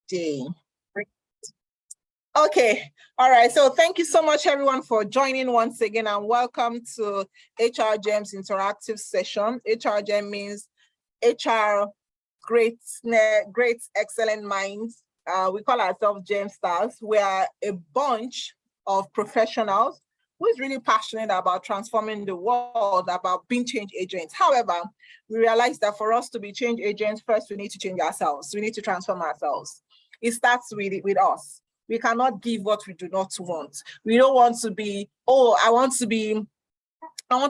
day. Okay, all right. So thank you so much, everyone, for joining once again, and welcome to HR Gem's interactive session. HR Gem means HR Great.Excellent.Minds. We call ourselves Gem Stars. We are a bunch of professionals who is really passionate about transforming the world, about being change agents. However, we realize that for us to be change agents, first we need to change ourselves. We need to transform ourselves. It starts with us. We cannot give what we do not want. We don't want to be, I want to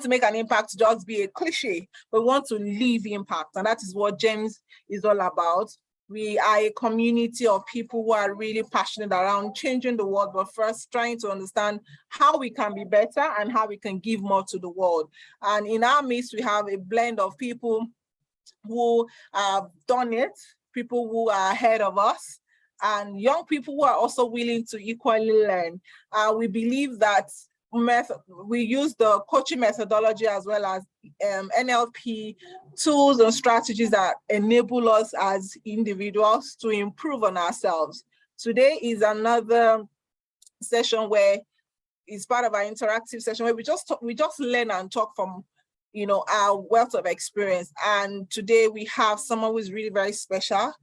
make an impact to just be a cliche, but we want to leave impact. And that is what GEMS is all about. We are a community of people who are really passionate around changing the world, but first trying to understand how we can be better and how we can give more to the world. And in our midst, we have a blend of people who have done it, people who are ahead of us, and young people who are also willing to equally learn. We believe that we use the coaching methodology as well as NLP tools and strategies that enable us as individuals to improve on ourselves. Today is another session where it's part of our interactive session where we just learn and talk from our wealth of experience. And today we have someone who is really very special.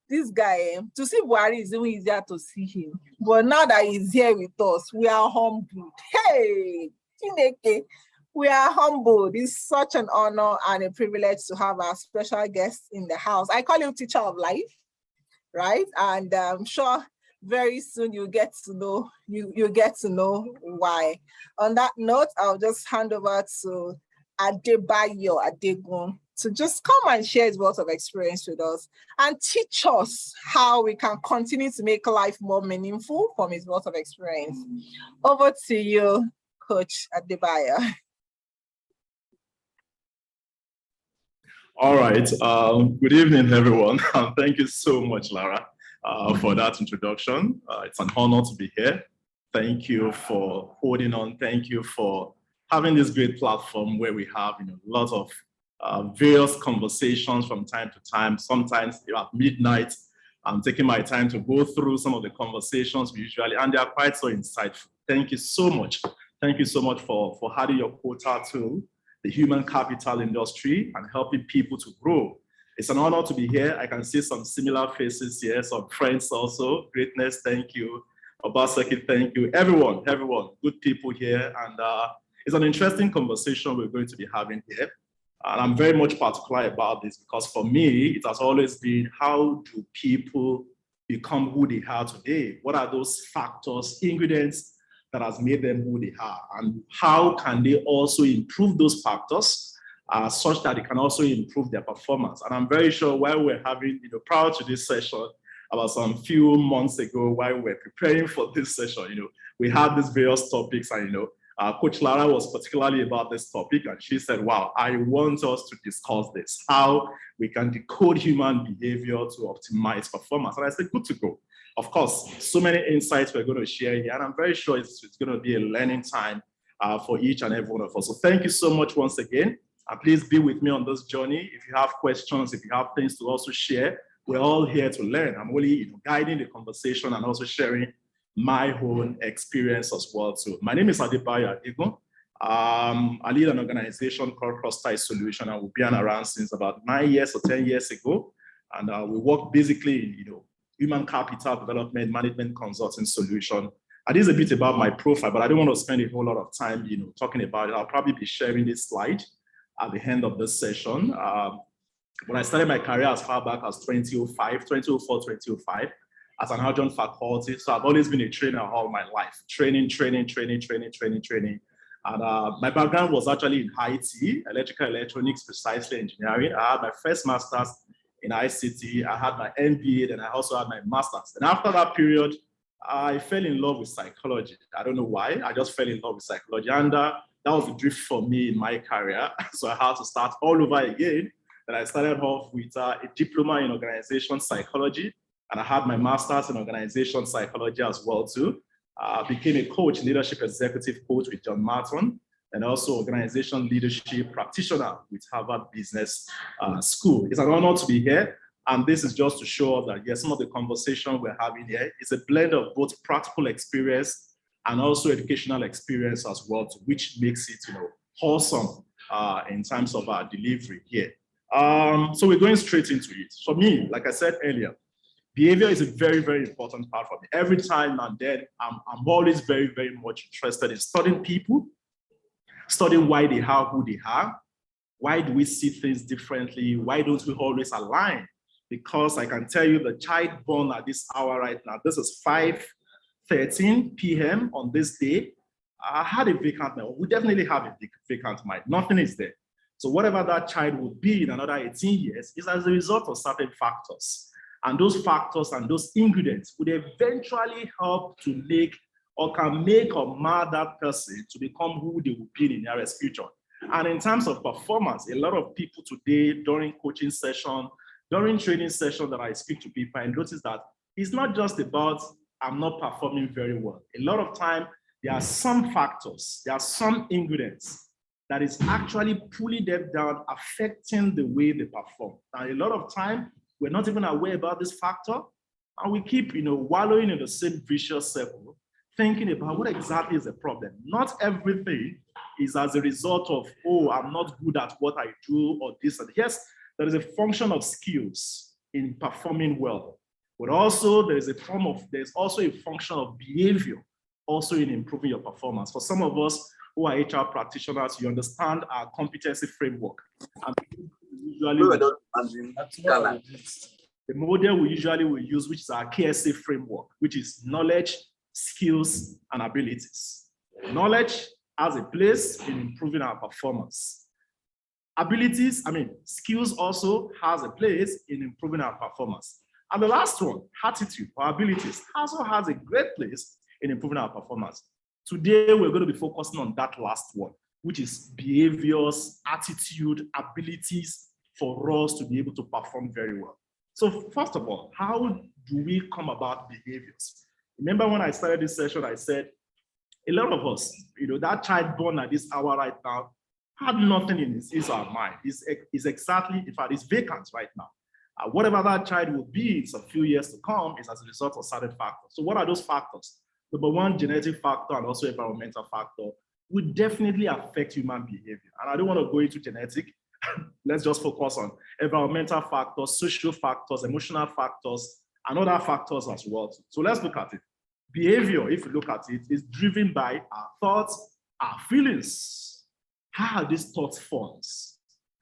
This guy, to see Buhari is even easier to see him. But now that he's here with us, we are humbled. Hey, Chineke, we are humbled. It's such an honor and a privilege to have our special guest in the house. I call him Teacher of Life, right? And I'm sure very soon you'll get to know why. On that note, I'll just hand over to Adebayo Adegun to just come and share his wealth of experience with us and teach us how we can continue to make life more meaningful from his wealth of experience. Over to you, Coach Adebayo. All right. Good evening, everyone. Thank you so much, Lara, for that introduction. It's an honor to be here. Thank you for holding on. Thank you for having this great platform where we have a lot of various conversations from time to time, sometimes at midnight. I'm taking my time to go through some of the conversations we usually, and they are quite so insightful. Thank you so much. Thank you so much for adding your quota to the human capital industry and helping people to grow. It's an honor to be here. I can see some similar faces here, some friends also. Greatness, thank you. Obaseki, thank you. Everyone, good people here. And it's an interesting conversation we're going to be having here. And I'm very much particular about this because for me, it has always been, how do people become who they are today? What are those factors, ingredients that has made them who they are? And how can they also improve those factors such that they can also improve their performance? And I'm very sure while we're having, prior to this session, about some few months ago, while we were preparing for this session, we had these various topics and, Coach Lara was particularly about this topic, and she said, wow, I want us to discuss this, how we can decode human behavior to optimize performance. And I said, good to go. Of course, so many insights we're going to share here, and I'm very sure it's going to be a learning time for each and every one of us. So thank you so much once again. And please be with me on this journey. If you have questions, if you have things to also share, we're all here to learn. I'm only guiding the conversation and also sharing my own experience as well too. My name is Adebayo Adegun. I lead an organization called Cross-Tie Solution, and we've been around since about 9 years or 10 years ago. And we work basically in human capital development, management consulting solution. And this is a bit about my profile, but I don't want to spend a whole lot of time talking about it. I'll probably be sharing this slide at the end of this session. When I started my career as far back as 2005, as an adjunct faculty. So I've always been a trainer all my life. Training. And my background was actually in IT, electrical electronics, precisely engineering. I had my first master's in ICT. I had my MBA, then I also had my master's. And after that period, I fell in love with psychology. I don't know why, I just fell in love with psychology. And that was the drift for me in my career. So I had to start all over again. Then I started off with a diploma in organization psychology. And I had my master's in organization psychology as well too. Became a coach, leadership executive coach with John Martin, and also organization leadership practitioner with Harvard Business School. It's an honor to be here. And this is just to show that, yes, some of the conversation we're having here is a blend of both practical experience and also educational experience as well, which makes it, wholesome in terms of our delivery here. So we're going straight into it. For me, like I said earlier, behavior is a very, very important part for me. Every time and then, I'm always very, very much interested in studying people, studying why they are who they are. Why do we see things differently? Why don't we always align? Because I can tell you the child born at this hour right now, this is 5:13 p.m. on this day. I had a vacant mind. We definitely have a vacant mind. Nothing is there. So whatever that child will be in another 18 years is as a result of certain factors. And those factors and those ingredients would eventually help to make or can make or mar that person to become who they will be in the nearest future. And in terms of performance, a lot of people today during coaching session, during training session that I speak to people, I notice that it's not just about I'm not performing very well. A lot of time, there are some factors, there are some ingredients that is actually pulling them down, affecting the way they perform. Now, a lot of time, we're not even aware about this factor, and we keep, wallowing in the same vicious circle, thinking about what exactly is the problem. Not everything is as a result of, oh, I'm not good at what I do or this and yes, there is a function of skills in performing well, but also there's also a function of behavior also in improving your performance. For some of us who are HR practitioners, you understand our competency framework. And the model we usually will use, which is our KSA framework, which is knowledge, skills, and abilities. Knowledge has a place in improving our performance. Skills also has a place in improving our performance. And the last one, attitude or abilities, also has a great place in improving our performance. Today, we're going to be focusing on that last one, which is behaviors, attitude, abilities for us to be able to perform very well. So first of all, how do we come about behaviors? Remember when I started this session, I said, a lot of us, that child born at this hour right now, had nothing in his or her mind. Is exactly, in fact, it's vacant right now. Whatever that child will be in a few years to come is as a result of certain factors. So what are those factors? Number one, genetic factor and also environmental factor will definitely affect human behavior. And I don't want to go into genetic. Let's just focus on environmental factors, social factors, emotional factors, and other factors as well. So let's look at it. Behavior, if you look at it, is driven by our thoughts, our feelings. How are these thoughts formed?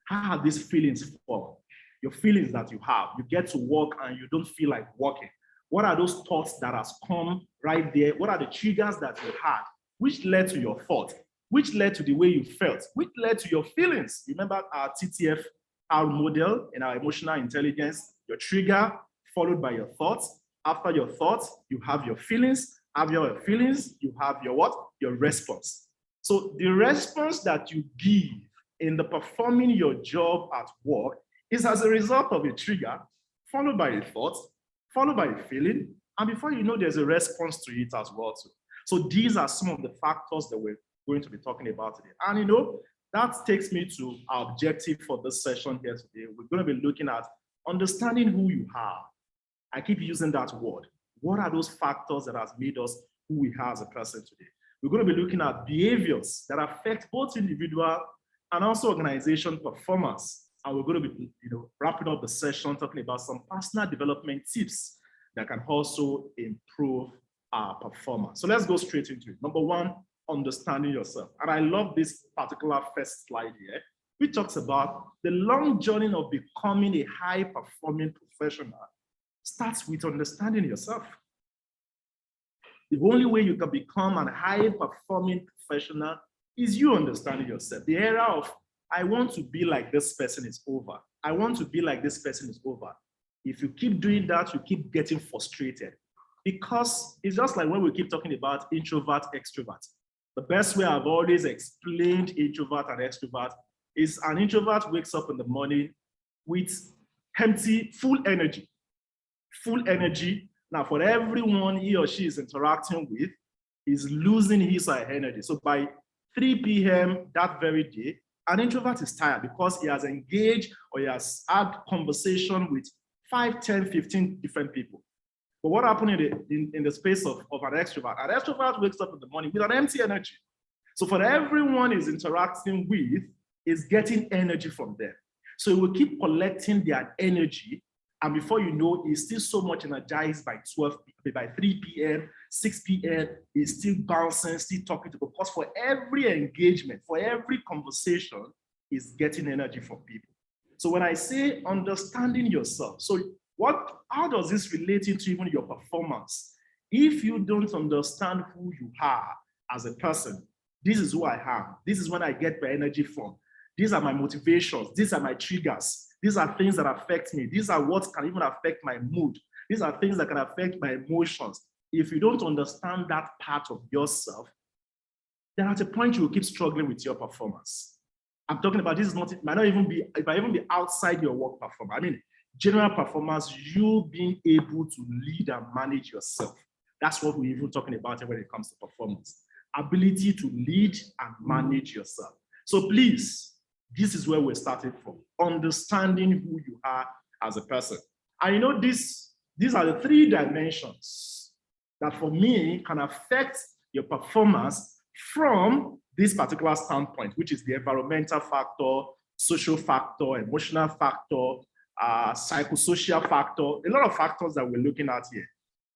How are these feelings formed? Your feelings that you have, you get to work and you don't feel like working. What are those thoughts that has come right there? What are the triggers that you had, which led to your thought, which led to the way you felt, which led to your feelings? Remember our TTF, our model in our emotional intelligence, your trigger followed by your thoughts. After your thoughts, you have your feelings. After your feelings, you have your what? Your response. So the response that you give in the performing your job at work is as a result of a trigger, followed by a thought, followed by a feeling, and before you know, there's a response to it as well too. So these are some of the factors that we're going to be talking about today. And that takes me to our objective for this session here today. We're going to be looking at understanding who you are. I keep using that word. What are those factors that has made us who we are as a person today? We're going to be looking at behaviors that affect both individual and also organization performance. And we're going to be wrapping up the session talking about some personal development tips that can also improve our performance. So let's go straight into it. Number one, understanding yourself. And I love this particular first slide here, which talks about the long journey of becoming a high-performing professional starts with understanding yourself. The only way you can become a high-performing professional is you understanding yourself. The era of, I want to be like this person is over. I want to be like this person is over. If you keep doing that, you keep getting frustrated. Because it's just like when we keep talking about introvert, extrovert. The best way I've always explained introvert and extrovert is an introvert wakes up in the morning with empty, full energy. Full energy. Now, for everyone he or she is interacting with, is losing his or her energy. So by 3 p.m. that very day, an introvert is tired because he has engaged or he has had conversation with 5, 10, 15 different people. But what happened in the space of an extrovert? An extrovert wakes up in the morning with an empty energy. So for everyone is interacting with, is getting energy from them. So it will keep collecting their energy. And before you know, it's still so much energized by 3 p.m., 6 p.m., it's still bouncing, still talking to people. Because for every engagement, for every conversation, is getting energy from people. So when I say understanding yourself, so how does this relate into even your performance? If you don't understand who you are as a person, this is who I am. This is when I get my energy from. These are my motivations. These are my triggers. These are things that affect me. These are what can even affect my mood. These are things that can affect my emotions. If you don't understand that part of yourself, then at a point you will keep struggling with your performance. I'm talking about this is not, it might even be outside your work performance. I mean, general performance, you being able to lead and manage yourself. That's what we're even talking about when it comes to performance. Ability to lead and manage yourself. So please, this is where we're starting from. Understanding who you are as a person. And you know, these are the 3 dimensions that for me can affect your performance from this particular standpoint, which is the environmental factor, social factor, emotional factor, psychosocial factor, a lot of factors that we're looking at here.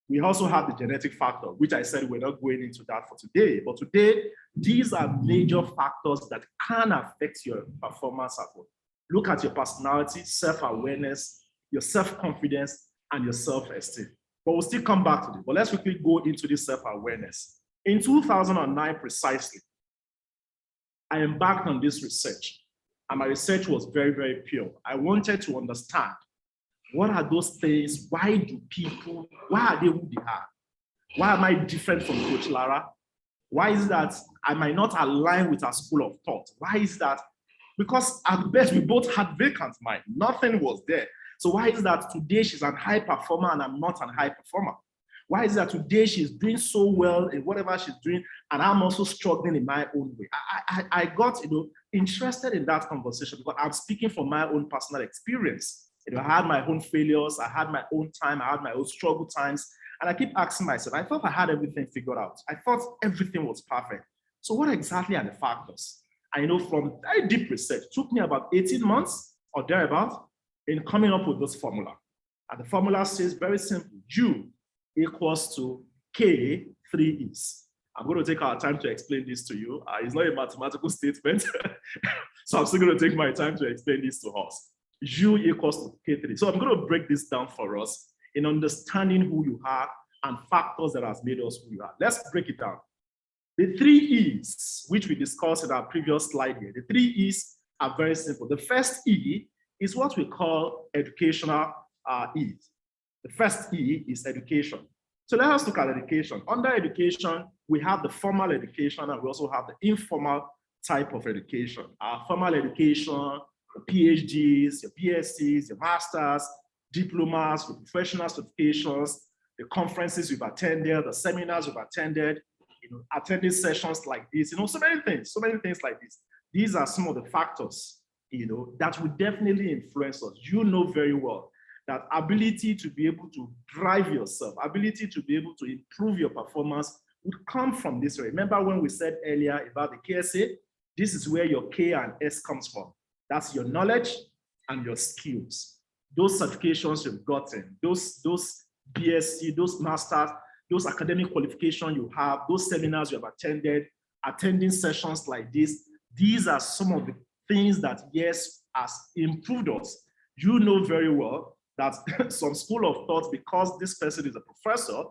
We also have the genetic factor, which I said we're not going into that for today. But today, these are major factors that can affect your performance at work. Look at your personality, self-awareness, your self-confidence, and your self-esteem. But we'll still come back to it. But let's quickly go into this self-awareness. In 2009, precisely, I embarked on this research. And my research was very, very pure. I wanted to understand what are those things? Why are they who they are? Why am I different from Coach Lara? Why is that I might not align with our school of thought? Why is that? Because at best, we both had vacant mind. Nothing was there. So why is that today she's a high performer and I'm not a high performer? Why is that today she's doing so well in whatever she's doing and I'm also struggling in my own way? I got interested in that conversation because I'm speaking from my own personal experience. I had my own failures, I had my own time, I had my own struggle times, and I keep asking myself, I thought I had everything figured out. I thought everything was perfect. So what exactly are the factors? I know from very deep research, it took me about 18 months or thereabout in coming up with this formula. And the formula says very simple, U equals to K 3Es. I'm going to take our time to explain this to you. It's not a mathematical statement, so I'm still going to take my time to explain this to us. U equals to K3. So I'm going to break this down for us in understanding who you are and factors that has made us who you are. Let's break it down. The 3 E's, which we discussed in our previous slide here, the 3 E's are very simple. The first E is what we call educational E. The first E is education. So let us look at education. Under education, we have the formal education and we also have the informal type of education. Our formal education, your PhDs, your BScs, your masters, diplomas, your professional certifications, the conferences you've attended, the seminars you've attended, attending sessions like this, so many things like this. These are some of the factors, that will definitely influence us. You know very well that ability to be able to drive yourself, ability to be able to improve your performance would come from this. Remember when we said earlier about the KSA? This is where your K and S comes from. That's your knowledge and your skills. Those certifications you've gotten, those BSc, those masters, those academic qualifications you have, those seminars you have attended, attending sessions like this, these are some of the things that, yes, has improved us. You know very well that some school of thought, because this person is a professor,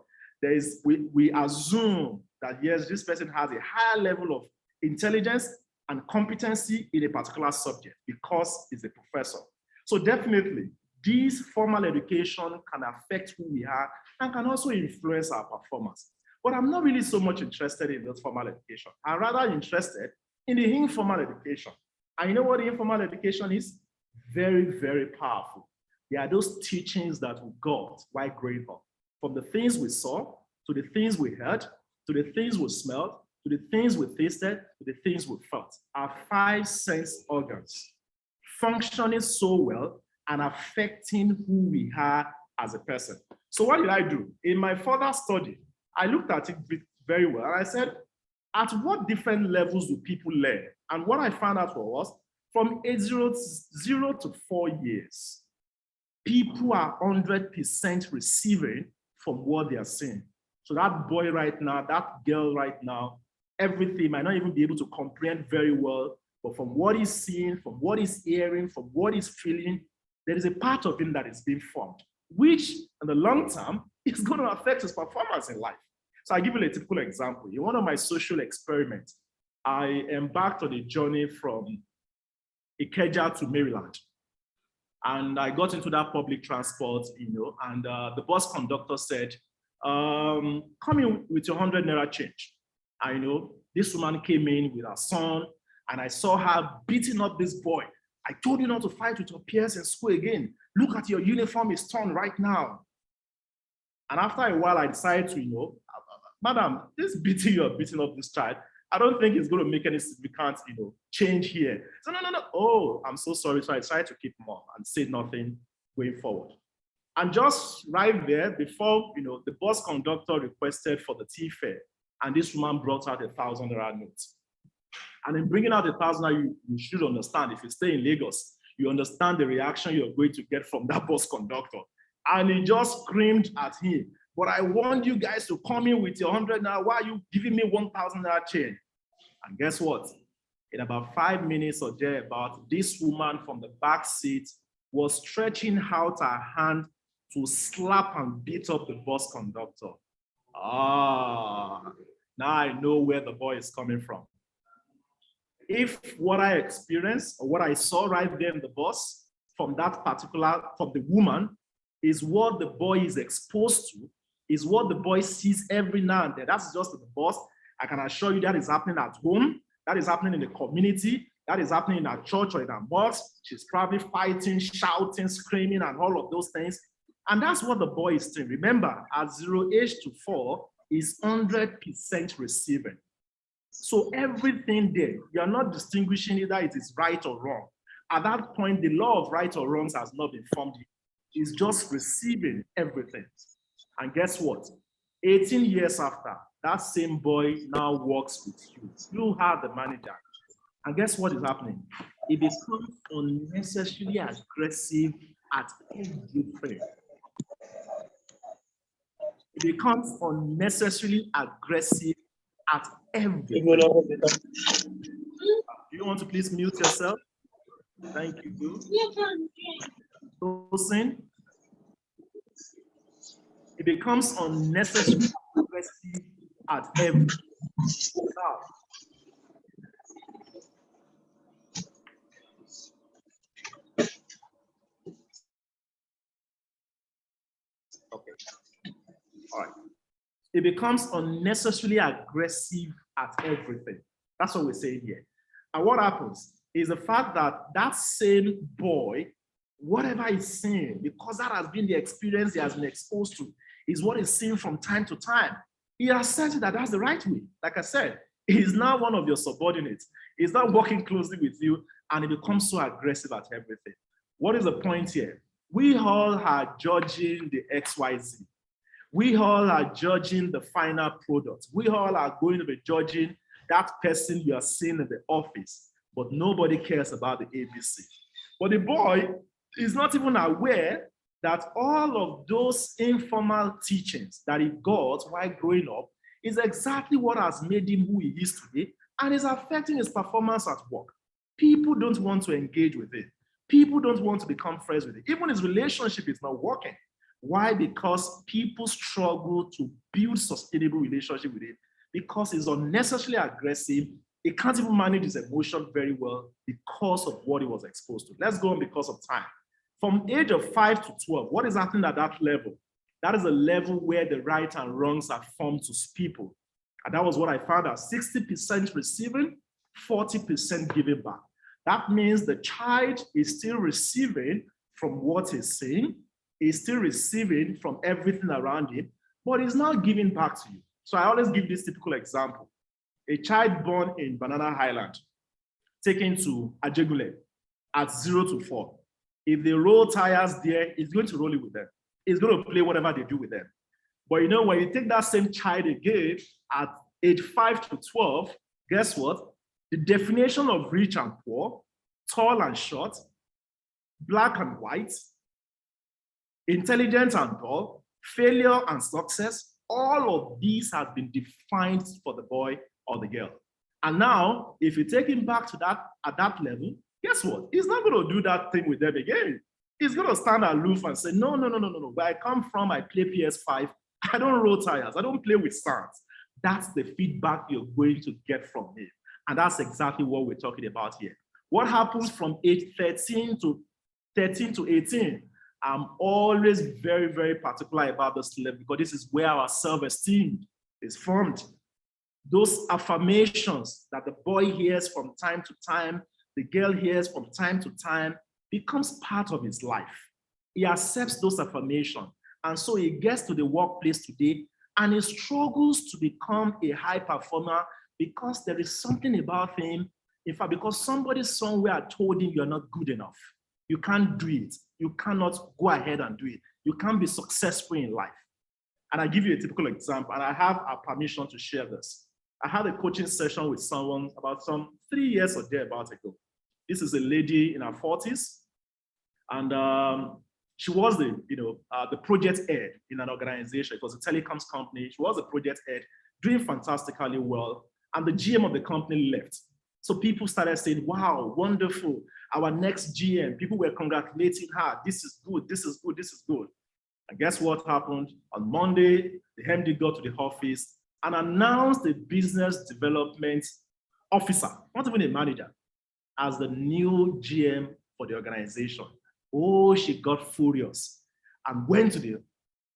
we assume that, yes, this person has a higher level of intelligence and competency in a particular subject because he's a professor. So definitely, this formal education can affect who we are and can also influence our performance. But I'm not really so much interested in this formal education. I'm rather interested in the informal education. And you know what the informal education is? Very, very powerful. There are those teachings that we got while growing up. From the things we saw, to the things we heard, to the things we smelled, to the things we tasted, to the things we felt. Our 5 sense organs functioning so well and affecting who we are as a person. So what did I do? In my further study, I looked at it very well, and I said, at what different levels do people learn? And what I found out was, from age 0 to 4 years, people are 100% receiving from what they are seeing. So that boy right now, that girl right now, everything might not even be able to comprehend very well, but from what he's seeing, from what he's hearing, from what he's feeling, there is a part of him that is being formed, which in the long term is going to affect his performance in life. So I'll give you a typical example. In one of my social experiments, I embarked on a journey from Ikeja to Maryland. And I got into that public transport, and the bus conductor said, come in with your 100 naira change. I know this woman came in with her son, and I saw her beating up this boy. I told you not to fight with your peers in school again. Look at your uniform is torn right now. And after a while, I decided to, madam, this beating you are beating up this child, I don't think it's going to make any significant, change here. So no. Oh, I'm so sorry. So I decided to keep mum and say nothing going forward. And just right there, before, the bus conductor requested for the tea fare, and this woman brought out 1,000 naira note. And in bringing out 1,000, you should understand, if you stay in Lagos, you understand the reaction you're going to get from that bus conductor. And he just screamed at him, but I want you guys to come in with your 100 naira. Why are you giving me 1,000 naira change? And guess what? In about 5 minutes or thereabout, this woman from the back seat was stretching out her hand to slap and beat up the bus conductor. Now I know where the boy is coming from. If what I experienced or what I saw right there in the bus from the woman is what the boy is exposed to, is what the boy sees every now and then. That's just the bus. I can assure you that is happening at home, that is happening in the community, that is happening in our church or in our mosque. She's probably fighting, shouting, screaming, and all of those things. And that's what the boy is doing. Remember, at 0 age to 4 is 100% receiving. So everything there, you're not distinguishing either it is right or wrong. At that point, the law of right or wrongs has not been formed yet. It's just receiving everything. And guess what? 18 years after, that same boy now works with you. You are the manager. And guess what is happening? It becomes unnecessarily aggressive at everything. It becomes unnecessarily aggressive at everything. Do you want to please mute yourself? Thank you. Tosin. It becomes unnecessarily aggressive at everything. Now, okay. All right. It becomes unnecessarily aggressive at everything. That's what we're saying here. And what happens is the fact that that same boy, whatever he's seeing, because that has been the experience he has been exposed to, is what he's seeing from time to time. He has said that that's the right way. Like I said, he's now one of your subordinates. He's not working closely with you, and he becomes so aggressive at everything. What is the point here? We all are judging the XYZ. We all are judging the final product. We all are going to be judging that person you are seeing in the office, but nobody cares about the ABC. But the boy is not even aware that all of those informal teachings that he got while growing up is exactly what has made him who he is today and is affecting his performance at work. People don't want to engage with it. People don't want to become friends with it. Even his relationship is not working. Why? Because people struggle to build sustainable relationship with it because it's unnecessarily aggressive. He can't even manage his emotion very well because of what he was exposed to. Let's go on because of time. From age of 5 to 12, what is happening at that level? That is a level where the right and wrongs are formed to people. And that was what I found out, 60% receiving, 40% giving back. That means the child is still receiving from what he's saying, he's still receiving from everything around him, but he's not giving back to you. So I always give this typical example. A child born in Banana Island, taken to Ajegule at 0 to 4. If they roll tires there, it's going to roll it with them. It's going to play whatever they do with them. But you know, when you take that same child again at age 5 to 12, guess what? The definition of rich and poor, tall and short, black and white, intelligent and dull, failure and success, all of these have been defined for the boy or the girl. And now, if you take him back to that at that level, guess what? He's not going to do that thing with them again. He's going to stand aloof and say, no. Where I come from, I play PS5. I don't roll tires. I don't play with sands. That's the feedback you're going to get from him. And that's exactly what we're talking about here. What happens from age 13 to 18? I'm always very, very particular about this level because this is where our self-esteem is formed. Those affirmations that the boy hears from time to time, the girl hears from time to time, becomes part of his life. He accepts those affirmations. And so he gets to the workplace today and he struggles to become a high performer because there is something about him. In fact, because somebody somewhere told him you're not good enough. You can't do it. You cannot go ahead and do it. You can't be successful in life. And I give you a typical example, and I have a permission to share this. I had a coaching session with someone about 3 years or thereabouts ago. This is a lady in her 40s, and she was the project head in an organization. It was a telecoms company. She was a project head, doing fantastically well, and the GM of the company left. So people started saying, wow, wonderful, our next GM. People were congratulating her. This is good, this is good, this is good. And guess what happened? On Monday, the MD got to the office and announced the business development officer, not even a manager, as the new GM for the organization. Oh, she got furious and went to the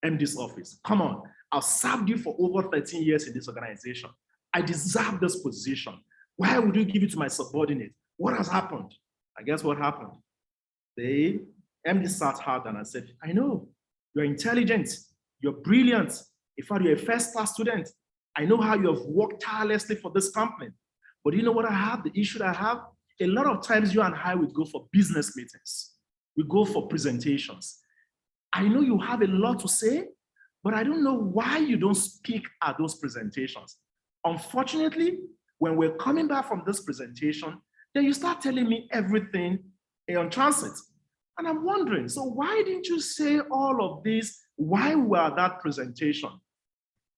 MD's office. Come on, I've served you for over 13 years in this organization. I deserve this position. Why would you give it to my subordinate? What has happened? And guess what happened? The MD sat hard and I said, I know, you're intelligent, you're brilliant. In fact, you're a first-class student. I know how you have worked tirelessly for this company. But you know what I have? The issue that I have? A lot of times you and I would go for business meetings. We go for presentations. I know you have a lot to say, but I don't know why you don't speak at those presentations. Unfortunately, when we're coming back from this presentation, then you start telling me everything on transit. And I'm wondering, so why didn't you say all of this while we were at that presentation?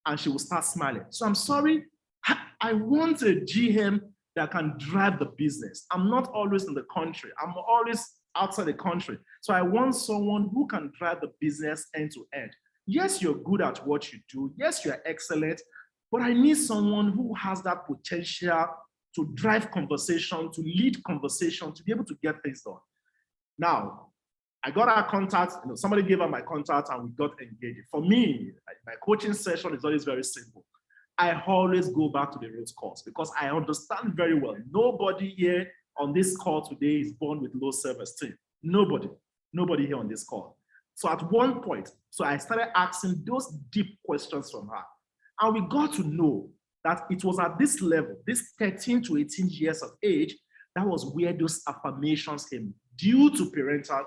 And she will start smiling. So I'm sorry, I want a GM that can drive the business. I'm not always in the country. I'm always outside the country. So I want someone who can drive the business end to end. Yes, you're good at what you do. Yes, you're excellent. But I need someone who has that potential to drive conversation, to lead conversation, to be able to get things done. Now, I got her contact, somebody gave her my contact and we got engaged. For me, my coaching session is always very simple. I always go back to the root cause because I understand very well. Nobody here on this call today is born with low self-esteem. Nobody here on this call. So at one point, I started asking those deep questions from her. And we got to know that it was at this level, this 13 to 18 years of age, that was where those affirmations came due to parental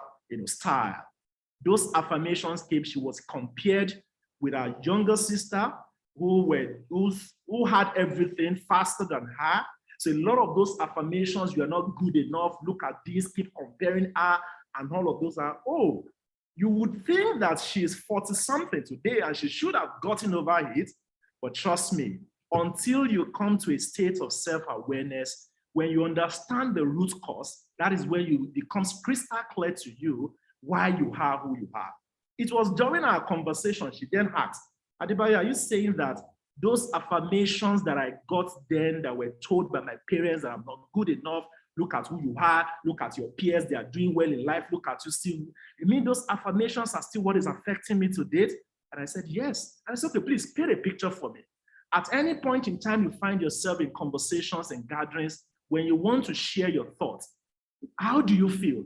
style. Those affirmations came, she was compared with her younger sister who had everything faster than her. So a lot of those affirmations, you are not good enough, look at this, keep comparing her, and all of those are, oh, you would think that she is 40-something today and she should have gotten over it. But trust me, until you come to a state of self-awareness, when you understand the root cause, that is when it becomes crystal clear to you why you are who you are. It was during our conversation, she then asked, Adebayo, are you saying that those affirmations that I got then that were told by my parents that I'm not good enough, look at who you are, look at your peers, they are doing well in life, look at you still, you mean those affirmations are still what is affecting me to date? And I said, yes. And I said, okay, please paint a picture for me. At any point in time you find yourself in conversations and gatherings, when you want to share your thoughts, how do you feel?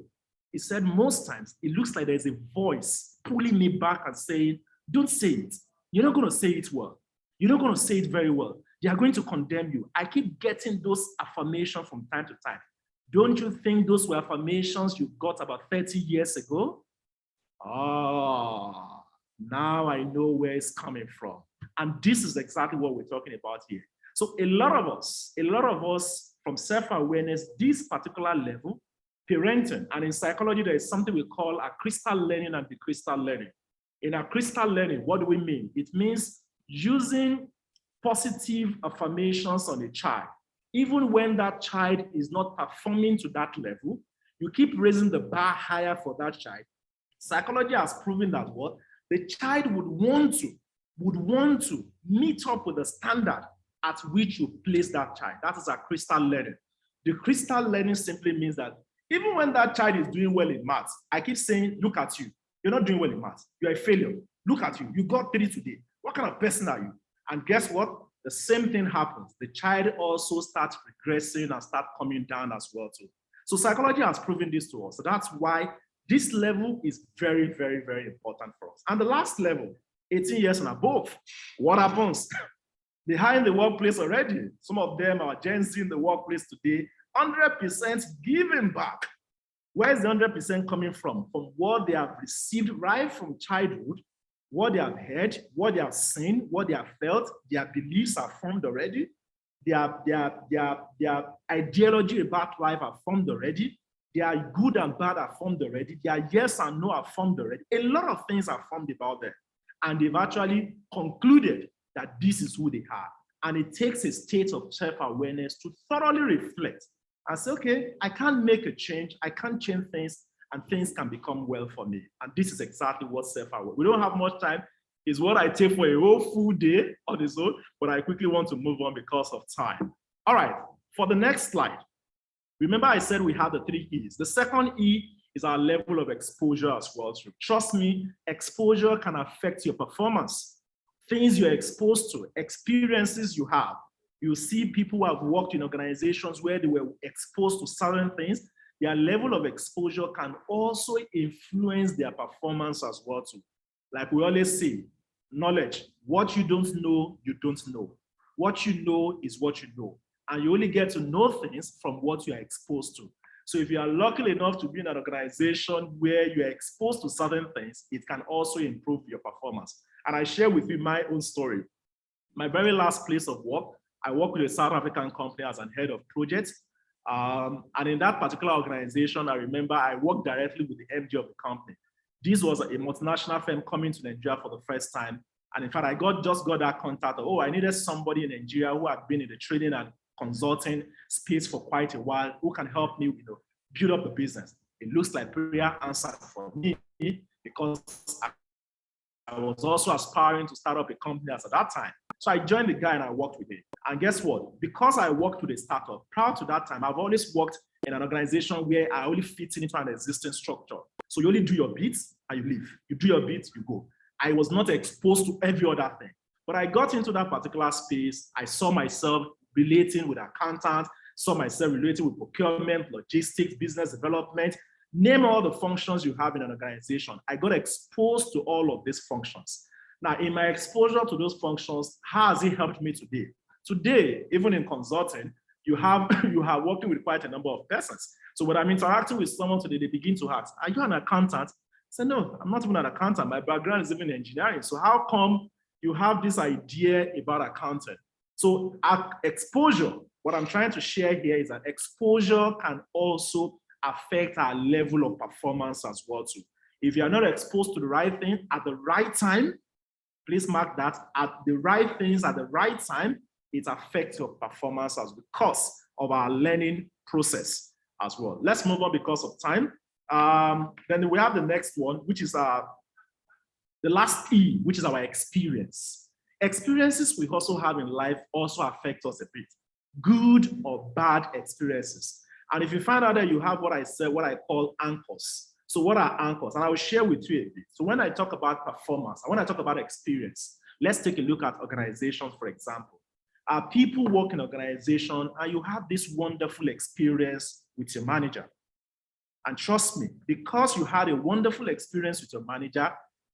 He said, most times it looks like there's a voice pulling me back and saying, don't say it. You're not going to say it well. You're not going to say it very well. They are going to condemn you. I keep getting those affirmations from time to time. Don't you think those were affirmations you got about 30 years ago? Ah, now I know where it's coming from. And this is exactly what we're talking about here. So a lot of us from self-awareness, this particular level, parenting, and in psychology, there is something we call a crystal learning and the crystal learning. In a crystal learning, what do we mean? It means using positive affirmations on a child. Even when that child is not performing to that level, you keep raising the bar higher for that child. Psychology has proven that what? The child would want to meet up with the standard at which you place that child. That is a crystal learning. The crystal learning simply means that even when that child is doing well in maths, I keep saying, look at you. You're not doing well in maths. You're a failure. Look at you. You got 3 today. What kind of person are you? And guess what? The same thing happens. The child also starts regressing and starts coming down as well too. So psychology has proven this to us. So that's why this level is very, very, very important for us. And the last level, 18 years and above, what happens? They're high in the workplace already. Some of them are Gen Z in the workplace today, 100% giving back. Where's the 100% coming from? From what they have received right from childhood, what they have heard, what they have seen, what they have felt. Their beliefs are formed already. Their ideology about life are formed already. Their good and bad are formed already. Their yes and no are formed already. A lot of things are formed about them. And they've actually concluded that this is who they are. And it takes a state of self-awareness to thoroughly reflect and say, okay, I can't make a change. I can't change things, and things can become well for me. And this is exactly what self-awareness. We don't have much time. It's what I take for a whole full day on its own, but I quickly want to move on because of time. All right, for the next slide. Remember I said we have the 3 E's. The second E is our level of exposure as well. Trust me, exposure can affect your performance. Things you're exposed to, experiences you have. You see people who have worked in organizations where they were exposed to certain things. Their level of exposure can also influence their performance as well too. Like we always say, knowledge, what you don't know, you don't know. What you know is what you know. And you only get to know things from what you are exposed to. So if you are lucky enough to be in an organization where you are exposed to certain things, it can also improve your performance. And I share with you my own story. My very last place of work, I worked with a South African company as an head of projects. And in that particular organization, I remember I worked directly with the MD of the company. This was a multinational firm coming to Nigeria for the first time. And in fact, I just got that contact. Oh, I needed somebody in Nigeria who had been in the trading and consulting space for quite a while, who can help me, build up the business. It looks like prayer answered for me because I was also aspiring to start up a company at that time. So I joined the guy and I worked with him. And guess what? Because I worked with a startup, prior to that time, I've always worked in an organization where I only fit into an existing structure. So you only do your bits and you leave. You do your bits, you go. I was not exposed to every other thing. But I got into that particular space. I saw myself relating with accountants, saw myself relating with procurement, logistics, business development, name all the functions you have in an organization. I got exposed to all of these functions. Now, in my exposure to those functions, how has it helped me today? Today, even in consulting, you are working with quite a number of persons. So when I'm interacting with someone today, they begin to ask, are you an accountant? I say, no, I'm not even an accountant. My background is even engineering. So how come you have this idea about accounting? So exposure, what I'm trying to share here is that exposure can also affect our level of performance as well too. If you are not exposed to the right thing at the right time, please mark that, at the right things at the right time, it affects your performance as because of our learning process as well. Let's move on because of time. Then we have the next one, which is the last E, which is our experience. Experiences we also have in life also affect us a bit, good or bad experiences. And if you find out that you have what I said, what I call anchors. So what are anchors? And I will share with you a bit. So when I talk about performance, and when I talk about experience, let's take a look at organizations, for example. People work in organization and you have this wonderful experience with your manager. And trust me, because you had a wonderful experience with your manager,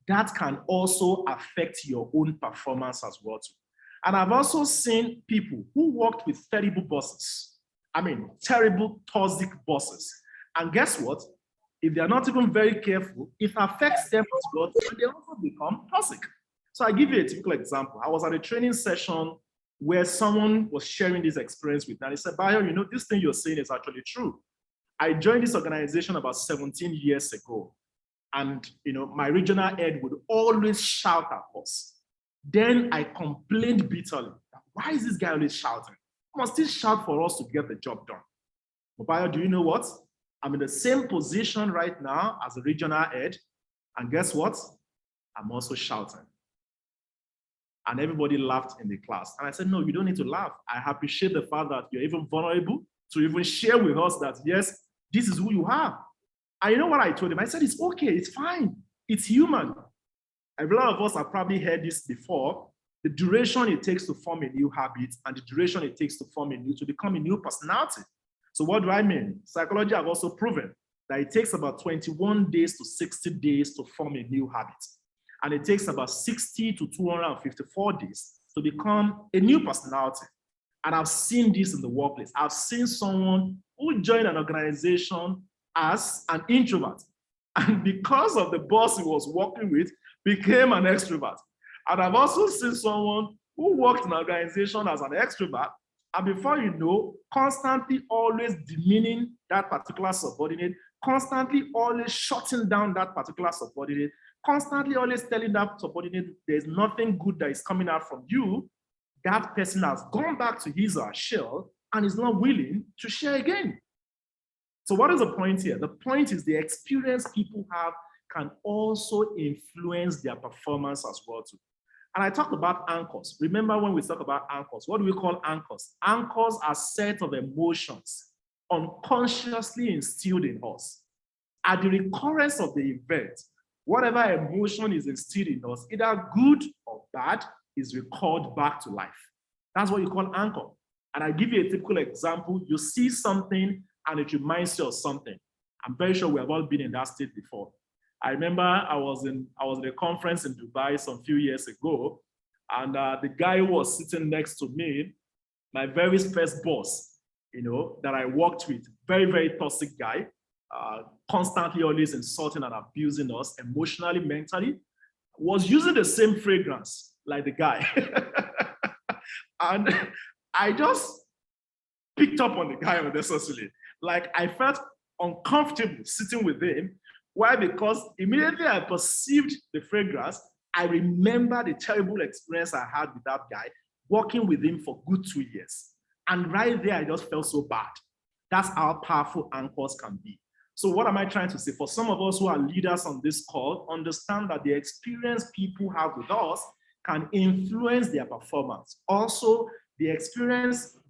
that can also affect your own performance as well too. And I've also seen people who worked with terrible bosses. I mean, terrible, toxic bosses. And guess what? If they're not even very careful, it affects them as well, and they also become toxic. So I give you a typical example. I was at a training session where someone was sharing this experience with me, and he said, Bayo, you know, this thing you're saying is actually true. I joined this organization about 17 years ago, and you know, my regional head would always shout at us. Then I complained bitterly. Why is this guy always shouting? Must he shout for us to get the job done? But Bayo, do you know what? I'm in the same position right now as a regional head, and guess what? I'm also shouting. And everybody laughed in the class. And I said, no, you don't need to laugh. I appreciate the fact that you're even vulnerable to even share with us that, yes, this is who you are. And you know what I told him? I said, it's okay, it's fine. It's human. A lot of us have probably heard this before. The duration it takes to form a new habit and the duration it takes to become a new personality. So what do I mean? Psychology has also proven that it takes about 21 days to 60 days to form a new habit. And it takes about 60 to 254 days to become a new personality. And I've seen this in the workplace. I've seen someone who joined an organization as an introvert, and because of the boss he was working with, became an extrovert. And I've also seen someone who worked in an organization as an extrovert, and before you know, constantly always demeaning that particular subordinate, constantly always shutting down that particular subordinate, constantly always telling that subordinate there's nothing good that is coming out from you. That person has gone back to his or her shell and is not willing to share again. So what is the point here? The point is the experience people have can also influence their performance as well too. And I talked about anchors. Remember when we talk about anchors, what do we call anchors? Anchors are set of emotions unconsciously instilled in us. At the recurrence of the event, whatever emotion is instilled in us, either good or bad, is recalled back to life. That's what you call anchor. And I give you a typical example. You see something and it reminds you of something. I'm very sure we have all been in that state before. I remember I was at a conference in Dubai some few years ago, and the guy who was sitting next to me, my very first boss, you know, that I worked with, very, very toxic guy, constantly always insulting and abusing us emotionally, mentally, was using the same fragrance like the guy. And I just picked up on the guy unnecessarily. Like I felt uncomfortable sitting with him. Why? Because immediately I perceived the fragrance, I remember the terrible experience I had with that guy, working with him for good 2 years. And right there, I just felt so bad. That's how powerful anchors can be. So what am I trying to say? For some of us who are leaders on this call, understand that the experience people have with us can influence their performance. Also, the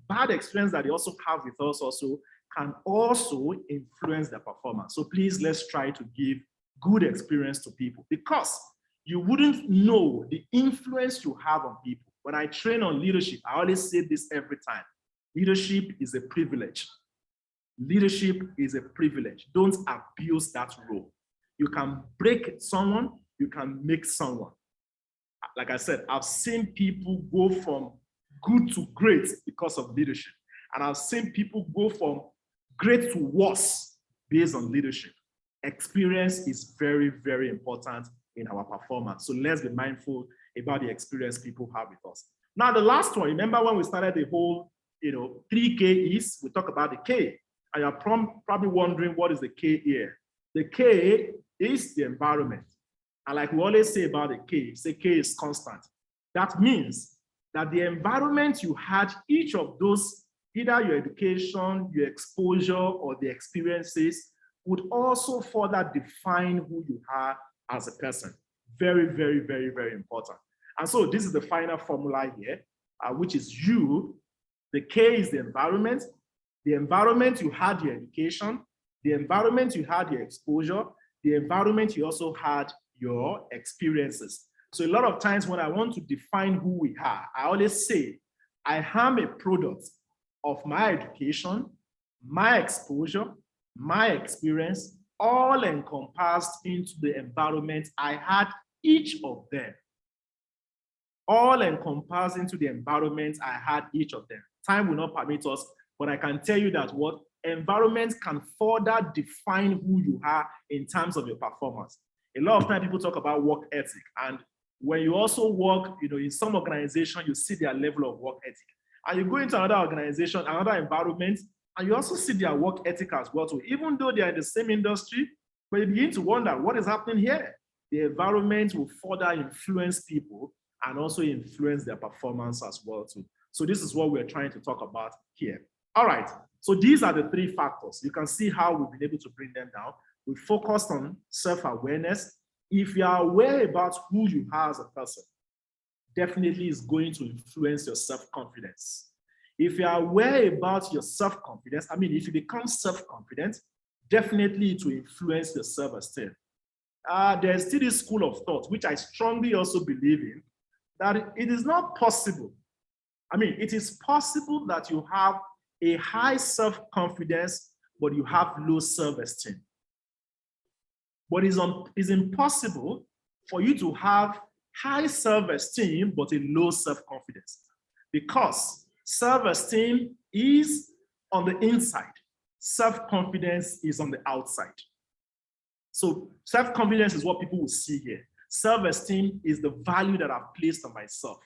bad experience that they also have with us also can also influence their performance. So please, let's try to give good experience to people, because you wouldn't know the influence you have on people. When I train on leadership, I always say this every time. Leadership is a privilege. Leadership is a privilege. Don't abuse that role. You can break someone, you can make someone. Like I said, I've seen people go from good to great because of leadership. And I've seen people go from great to worse based on leadership. Experience is very, very important in our performance. So let's be mindful about the experience people have with us. Now, the last one, remember when we started the whole, 3 Ks, we talk about the K. And you're probably wondering, what is the K here? The K is the environment. And like we always say about the K, say K is constant. That means that the environment you had, each of those, either your education, your exposure, or the experiences, would also further define who you are as a person. Very, very, very, very important. And so this is the final formula here, which is U. The K is the environment. The environment you had your education, the environment you had your exposure, the environment you also had your experiences. So a lot of times when I want to define who we are, I always say, I am a product of my education, my exposure, my experience, all encompassed into the environment I had each of them. All encompassed into the environment I had each of them. Time will not permit us But I can tell you that what environment can further define who you are in terms of your performance. A lot of time people talk about work ethic, and when you also work, in some organization, you see their level of work ethic. And you go into another organization, another environment, and you also see their work ethic as well too. Even though they are in the same industry, but you begin to wonder what is happening here. The environment will further influence people and also influence their performance as well too. So this is what we're trying to talk about here. All right, so these are the three factors. You can see how we've been able to bring them down. We focused on self-awareness. If you are aware about who you are as a person, definitely is going to influence your self-confidence. If you are aware about your self-confidence, if you become self-confident, definitely it will influence your self-esteem. There's still this school of thought, which I strongly also believe in, that it is not possible. It is possible that you have a high self-confidence, but you have low self-esteem. But it's impossible for you to have high self-esteem, but a low self-confidence. Because self-esteem is on the inside. Self-confidence is on the outside. So self-confidence is what people will see here. Self-esteem is the value that I've placed on myself.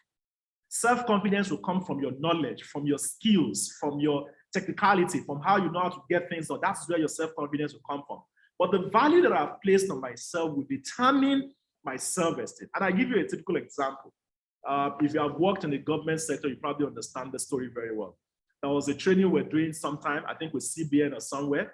Self-confidence will come from your knowledge, from your skills, from your technicality, from how you know how to get things done. That's where your self-confidence will come from. But the value that I've placed on myself will determine my self-esteem. And I give you a typical example. If you have worked in the government sector, you probably understand the story very well. There was a training we're doing sometime, I think with CBN or somewhere,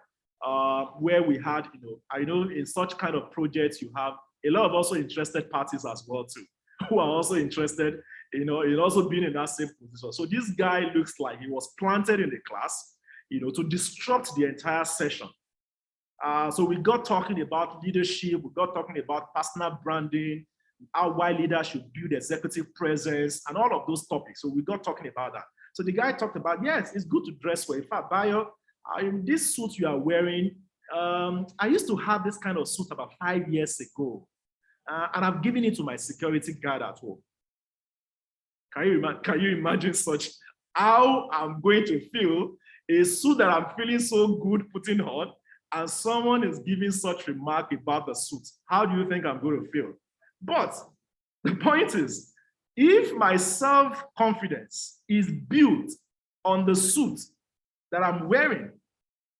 where we had, I know in such kind of projects, you have a lot of also interested parties as well too, who are also interested, in also being in that same position. So this guy looks like he was planted in the class, to disrupt the entire session. So we got talking about leadership, we got talking about personal branding, why leaders should build executive presence, and all of those topics. So we got talking about that. So the guy talked about, yes, it's good to dress well. In fact, Bayo, this suit you are wearing, I used to have this kind of suit about 5 years ago, and I've given it to my security guard at home. Can you imagine such, how I'm going to feel a suit that I'm feeling so good putting on, and someone is giving such remark about the suit? How do you think I'm going to feel? But the point is, if my self-confidence is built on the suit that I'm wearing,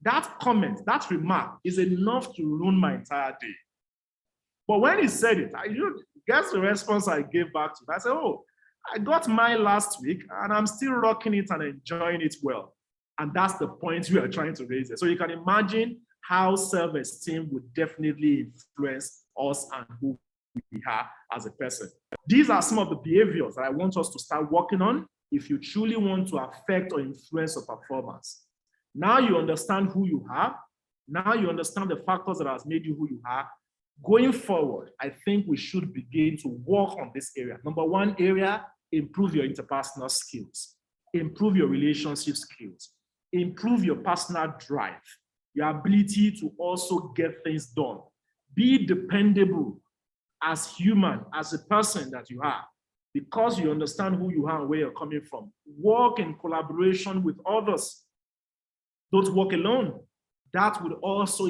that comment, that remark is enough to ruin my entire day. But when he said it, guess the response I gave back to him? I said, oh, I got mine last week and I'm still rocking it and enjoying it well. And that's the point we are trying to raise there. So you can imagine how self-esteem would definitely influence us and who we are as a person. These are some of the behaviors that I want us to start working on if you truly want to affect or influence your performance. Now you understand who you are. Now you understand the factors that has made you who you are. Going forward, I think we should begin to work on this area. Number one area, improve your interpersonal skills, improve your relationship skills, improve your personal drive, your ability to also get things done. Be dependable as human, as a person that you are, because you understand who you are and where you're coming from. Work in collaboration with others. Don't work alone. That would also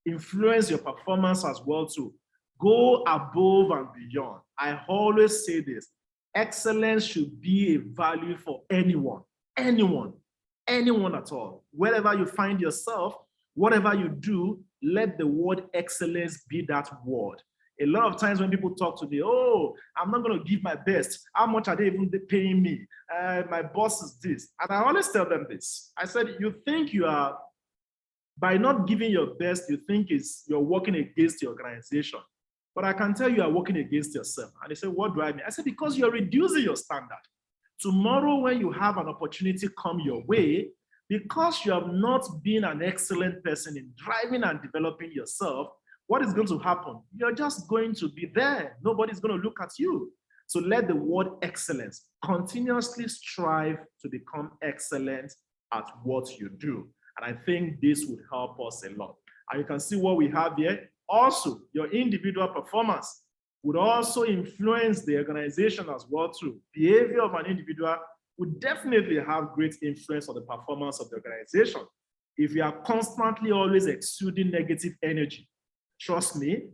influence your performance as well too. Go above and beyond. I always say this, excellence should be a value for anyone at all. Wherever you find yourself, whatever you do, let the word excellence be that word. A lot of times when people talk to me, oh, I'm not going to give my best. How much are they even paying me? My boss is this. And I always tell them this. I said, you think you are, by not giving your best, you think you're working against the organization. But I can tell you are working against yourself. And they say, what do I mean? I said, because you're reducing your standard. Tomorrow, when you have an opportunity come your way, because you have not been an excellent person in driving and developing yourself, what is going to happen? You're just going to be there. Nobody's going to look at you. So let the word excellence continuously strive to become excellent at what you do. And I think this would help us a lot. And you can see what we have here. Also, your individual performance would also influence the organization as well too. Behavior of an individual will definitely have great influence on the performance of the organization. If you are constantly always exuding negative energy, trust me,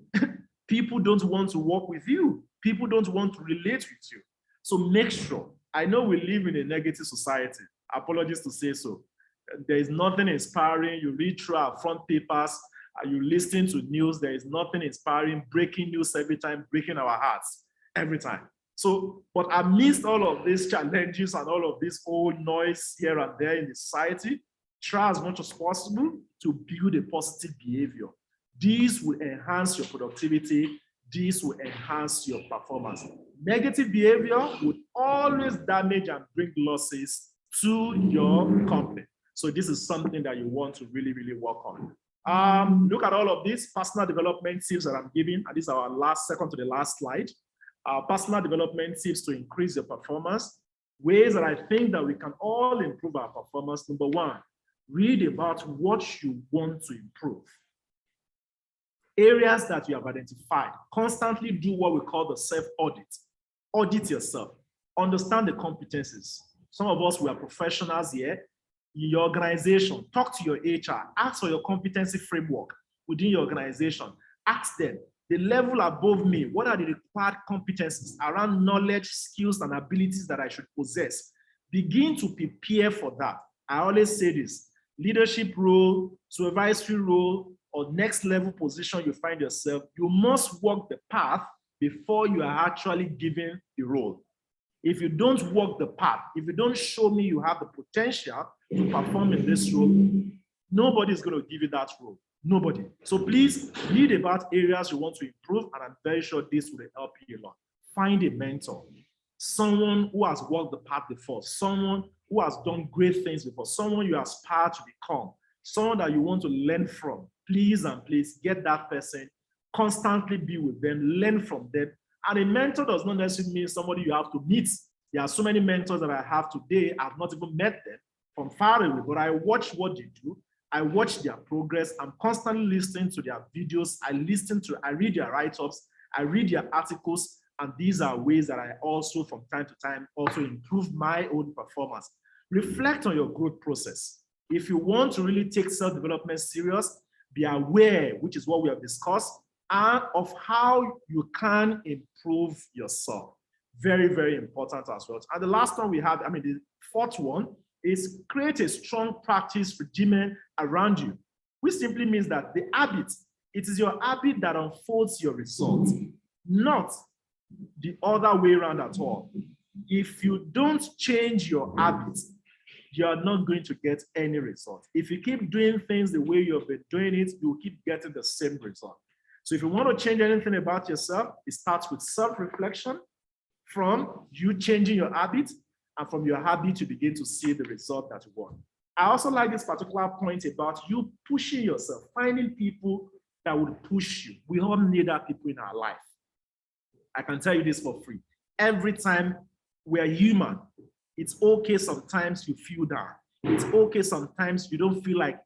people don't want to work with you. People don't want to relate with you. So make sure, I know we live in a negative society. Apologies to say so. There is nothing inspiring. You read through our front papers, you listen to news, there is nothing inspiring, breaking news every time, breaking our hearts every time. So, but amidst all of these challenges and all of this old noise here and there in the society, try as much as possible to build a positive behavior. These will enhance your productivity. These will enhance your performance. Negative behavior would always damage and bring losses to your company. So this is something that you want to really, really work on. Look at all of these personal development tips that I'm giving, and this is our second to the last slide. Personal development tips to increase your performance. Ways that I think that we can all improve our performance. Number one, read about what you want to improve. Areas that you have identified. Constantly do what we call the self-audit. Audit yourself. Understand the competencies. Some of us, we are professionals here. In your organization, talk to your HR. Ask for your competency framework within your organization. Ask them, the level above me, what are the required competencies around knowledge, skills, and abilities that I should possess? Begin to prepare for that. I always say this, leadership role, supervisory role, or next level position you find yourself, you must walk the path before you are actually given the role. If you don't walk the path, if you don't show me you have the potential to perform in this role, nobody is going to give you that role. Nobody. So please read about areas you want to improve, and I'm very sure this will help you a lot. Find a mentor, someone who has walked the path before, someone who has done great things before, someone you aspire to become, someone that you want to learn from. Please and please get that person, constantly be with them, learn from them. And a mentor does not necessarily mean somebody you have to meet. There are so many mentors that I have today. I've not even met them from far away, but I watch what they do. I watch their progress. I'm constantly listening to their videos. I read their write-ups. I read their articles. And these are ways that I also, from time to time, also improve my own performance. Reflect on your growth process. If you want to really take self-development serious, be aware, which is what we have discussed, and of how you can improve yourself. Very, very important as well. And the last one we have, the fourth one, is create a strong practice regimen around you, which simply means that the habit, it is your habit that unfolds your results, not the other way around at all. If you don't change your habits, you are not going to get any result. If you keep doing things the way you've been doing it, you will keep getting the same result. So if you want to change anything about yourself, it starts with self-reflection, from you changing your habit, and from your habit to begin to see the result that you want. I also like this particular point about you pushing yourself, finding people that would push you. We all need that people in our life. I can tell you this for free. Every time we're human, it's okay sometimes you feel down. It's okay sometimes you don't feel like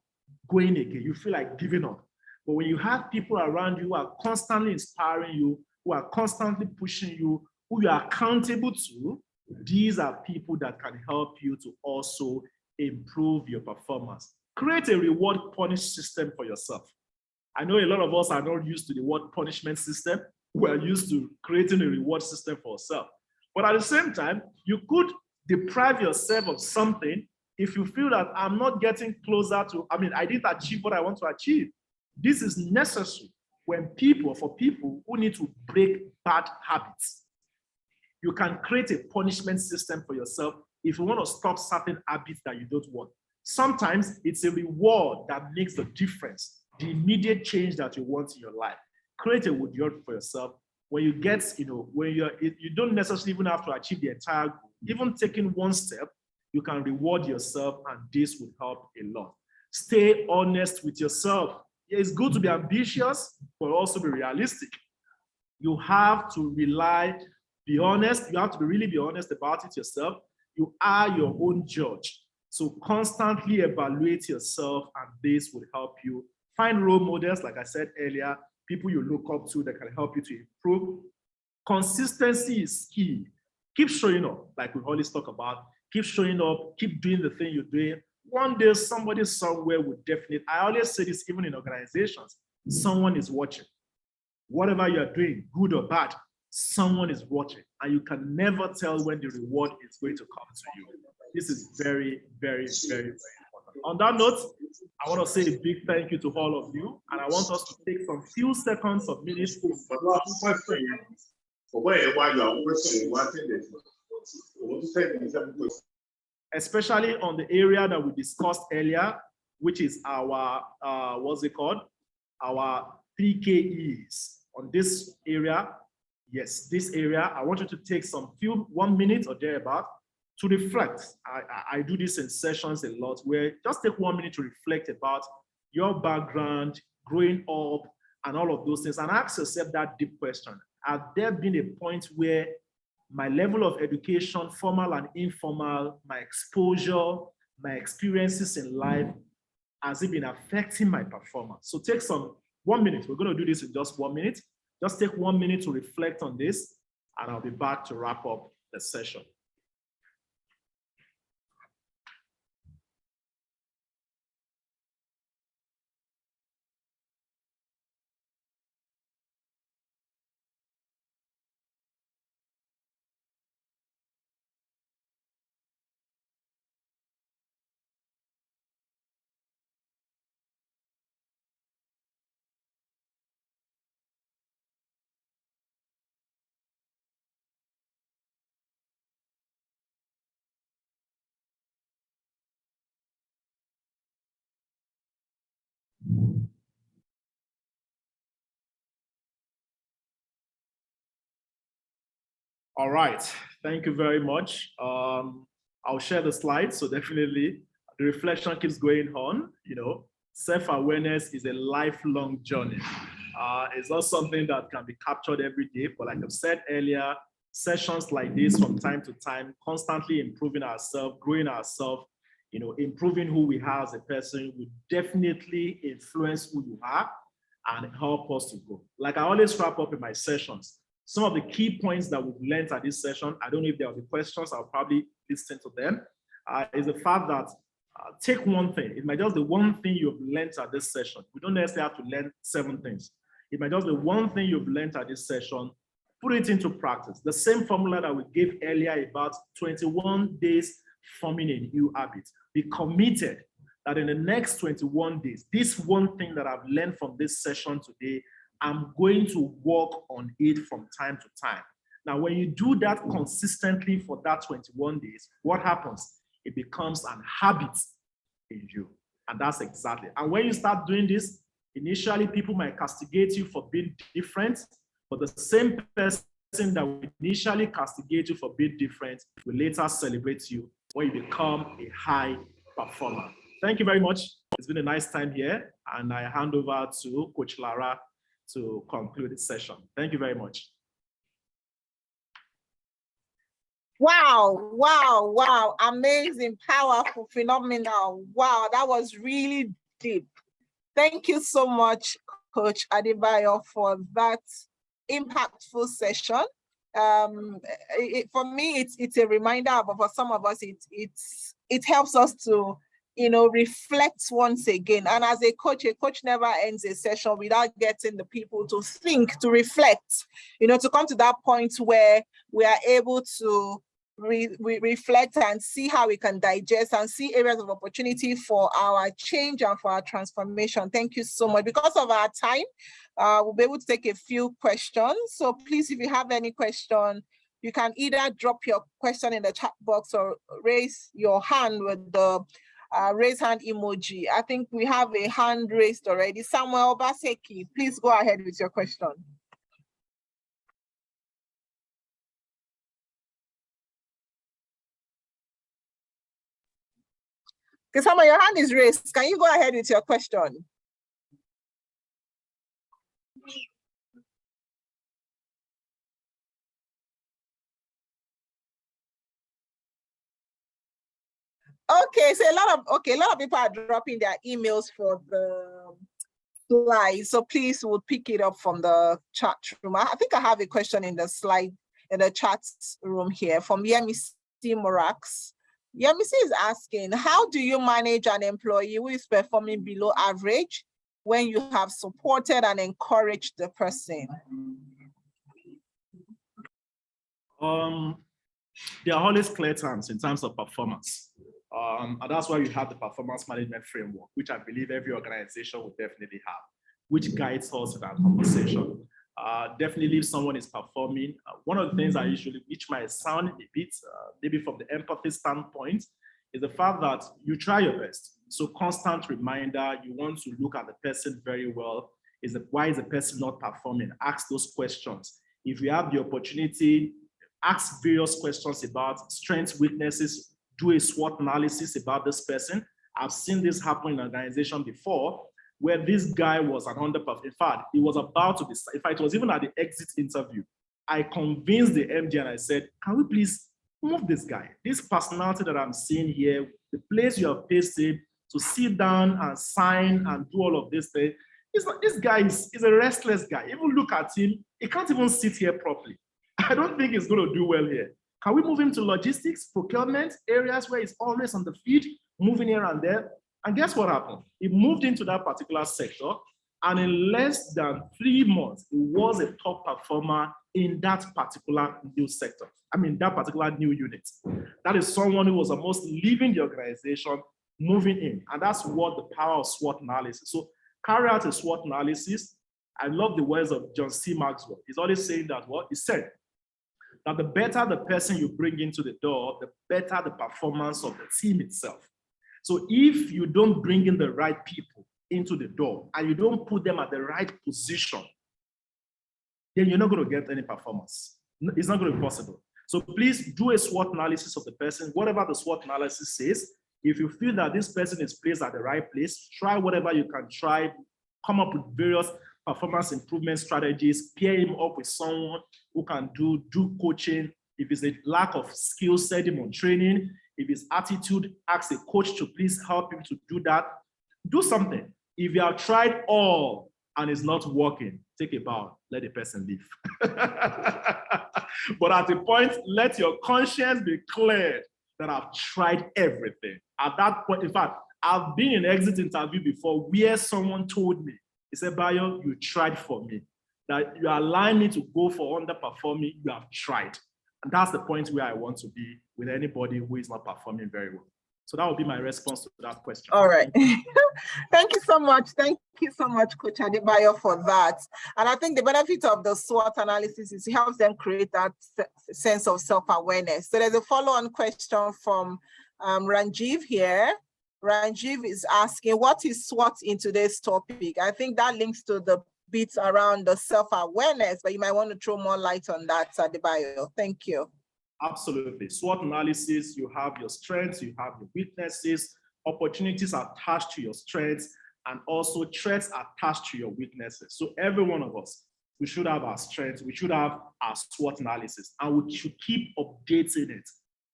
going again. You feel like giving up. But when you have people around you who are constantly inspiring you, who are constantly pushing you, who you are accountable to, these are people that can help you to also improve your performance. Create a reward punish system for yourself. I know a lot of us are not used to the word punishment system. We're used to creating a reward system for ourselves. But at the same time, you could deprive yourself of something if you feel that I'm not getting closer to, I didn't achieve what I want to achieve. This is necessary for people who need to break bad habits. You can create a punishment system for yourself if you want to stop certain habits that you don't want. Sometimes it's a reward that makes the difference, the immediate change that you want in your life. Create a reward for yourself. When you get, when you don't necessarily even have to achieve the entire goal. Even taking one step, you can reward yourself, and this will help a lot. Stay honest with yourself. It's good to be ambitious, but also be realistic. You have to be honest. You have to really be honest about it yourself. You are your own judge. So constantly evaluate yourself, and this will help you. Find role models, like I said earlier, people you look up to that can help you to improve. Consistency is key. Keep showing up, like we always talk about. Keep showing up, keep doing the thing you're doing. One day, somebody somewhere will definitely, I always say this even in organizations, someone is watching. Whatever you're doing, good or bad, someone is watching. And you can never tell when the reward is going to come to you. This is very, very, very, very important. On that note, I want to say a big thank you to all of you. And I want us to take some few seconds of minutes. Especially on the area that we discussed earlier, which is our, what's it called? Our 3KEs. On this area, yes, this area, I want you to take some 1 minute or thereabout to reflect. I do this in sessions a lot where just take 1 minute to reflect about your background, growing up, and all of those things, and ask yourself that deep question. Have there been a point where my level of education, formal and informal, my exposure, my experiences in life, has it been affecting my performance? So take some 1 minute. We're going to do this in just 1 minute. Just take 1 minute to reflect on this, and I'll be back to wrap up the session. All right, thank you very much. I'll share the slides, so definitely the reflection keeps going on. You know, self-awareness is a lifelong journey. It's not something that can be captured every day, but like I've said earlier, sessions like this from time to time, constantly improving ourselves, growing ourselves, you know, improving who we are as a person will definitely influence who you are and help us to grow. Like I always wrap up in my sessions, some of the key points that we've learned at this session, I don't know if there will be questions, I'll probably listen to them, is the fact that take one thing. It might just be one thing you've learned at this session. We don't necessarily have to learn 7 things. It might just be one thing you've learned at this session, put it into practice. The same formula that we gave earlier about 21 days forming a new habit. Be committed that in the next 21 days, this one thing that I've learned from this session today, I'm going to work on it from time to time. Now, when you do that consistently for that 21 days, what happens? It becomes an habit in you. And that's exactly. And when you start doing this, initially people might castigate you for being different, but the same person that will initially castigate you for being different will later celebrate you when you become a high performer. Thank you very much. It's been a nice time here. And I hand over to Coach Lara to conclude this session. Thank you very much. Wow, wow, wow. Amazing, powerful, phenomenal. Wow, that was really deep. Thank you so much, Coach Adebayo, for that impactful session. For me, it's a reminder, but for some of us, it helps us to, you know, reflect once again. And as a coach never ends a session without getting the people to think, to reflect, you know, to come to that point where we are able to reflect and see how we can digest and see areas of opportunity for our change and for our transformation. Thank you so much. Because of our time, we'll be able to take a few questions. So please, if you have any question, you can either drop your question in the chat box or raise your hand with the raise hand emoji. I think we have a hand raised already. Samuel Baseki, please go ahead with your question. Okay, Samuel, your hand is raised. Can you go ahead with your question? Okay, so a lot of people are dropping their emails for the slides. So please, we'll pick it up from the chat room. I think I have a question in the slide in the chat room here from Yemisi Morax. Yemisi is asking, how do you manage an employee who is performing below average when you have supported and encouraged the person? There are always clear terms in terms of performance. And that's why you have the performance management framework, which I believe every organization will definitely have, which guides us in our conversation. Definitely if someone is performing, one of the things I usually, which might sound a bit, maybe from the empathy standpoint, is the fact that you try your best. So constant reminder, you want to look at the person very well. Why is the person not performing? Ask those questions. If you have the opportunity, ask various questions about strengths, weaknesses, do a SWOT analysis about this person. I've seen this happen in an organization before, where this guy was an underperformer. In fact, he was about to be, in fact, it was even at the exit interview. I convinced the MD and I said, can we please move this guy? This personality that I'm seeing here, the place you have pasted to sit down and sign and do all of this thing, this guy is a restless guy. Even look at him, he can't even sit here properly. I don't think he's going to do well here. Can we move him to logistics, procurement, areas where he's always on the field, moving here and there? And guess what happened? He moved into that particular sector, and in less than 3 months, he was a top performer in that particular new sector. I mean, that particular new unit. That is someone who was almost leaving the organization, moving in. And that's what the power of SWOT analysis. So carry out a SWOT analysis. I love the words of John C. Maxwell. He's always saying that what he said, that the better the person you bring into the door, the better the performance of the team itself. So if you don't bring in the right people into the door and you don't put them at the right position, then you're not going to get any performance. It's not going to be possible. So please do a SWOT analysis of the person, whatever the SWOT analysis says. If you feel that this person is placed at the right place, try whatever you can try, come up with various performance improvement strategies, pair him up with someone who can do coaching. If it's a lack of skill, set him on training. If it's attitude, ask a coach to please help him to do that. Do something. If you have tried all and it's not working, take a bow, let the person leave. But at the point, let your conscience be cleared that I've tried everything. At that point, in fact, I've been in an exit interview before where someone told me, he said, Bayo, you tried for me. That you are allowing me to go for underperforming, you have tried. And that's the point where I want to be with anybody who is not performing very well. So that would be my response to that question. All right. Thank you so much. Thank you so much, Coach Adebayo, for that. And I think the benefit of the SWOT analysis is it helps them create that sense of self-awareness. So there's a follow-on question from Ranjiv here. Ranjiv is asking, what is SWOT in today's topic? I think that links to the bits around the self-awareness, but you might want to throw more light on that, Adebayo. Thank you. Absolutely. SWOT analysis, you have your strengths, you have your weaknesses, opportunities attached to your strengths, and also threats attached to your weaknesses. So every one of us, we should have our strengths, we should have our SWOT analysis, and we should keep updating it.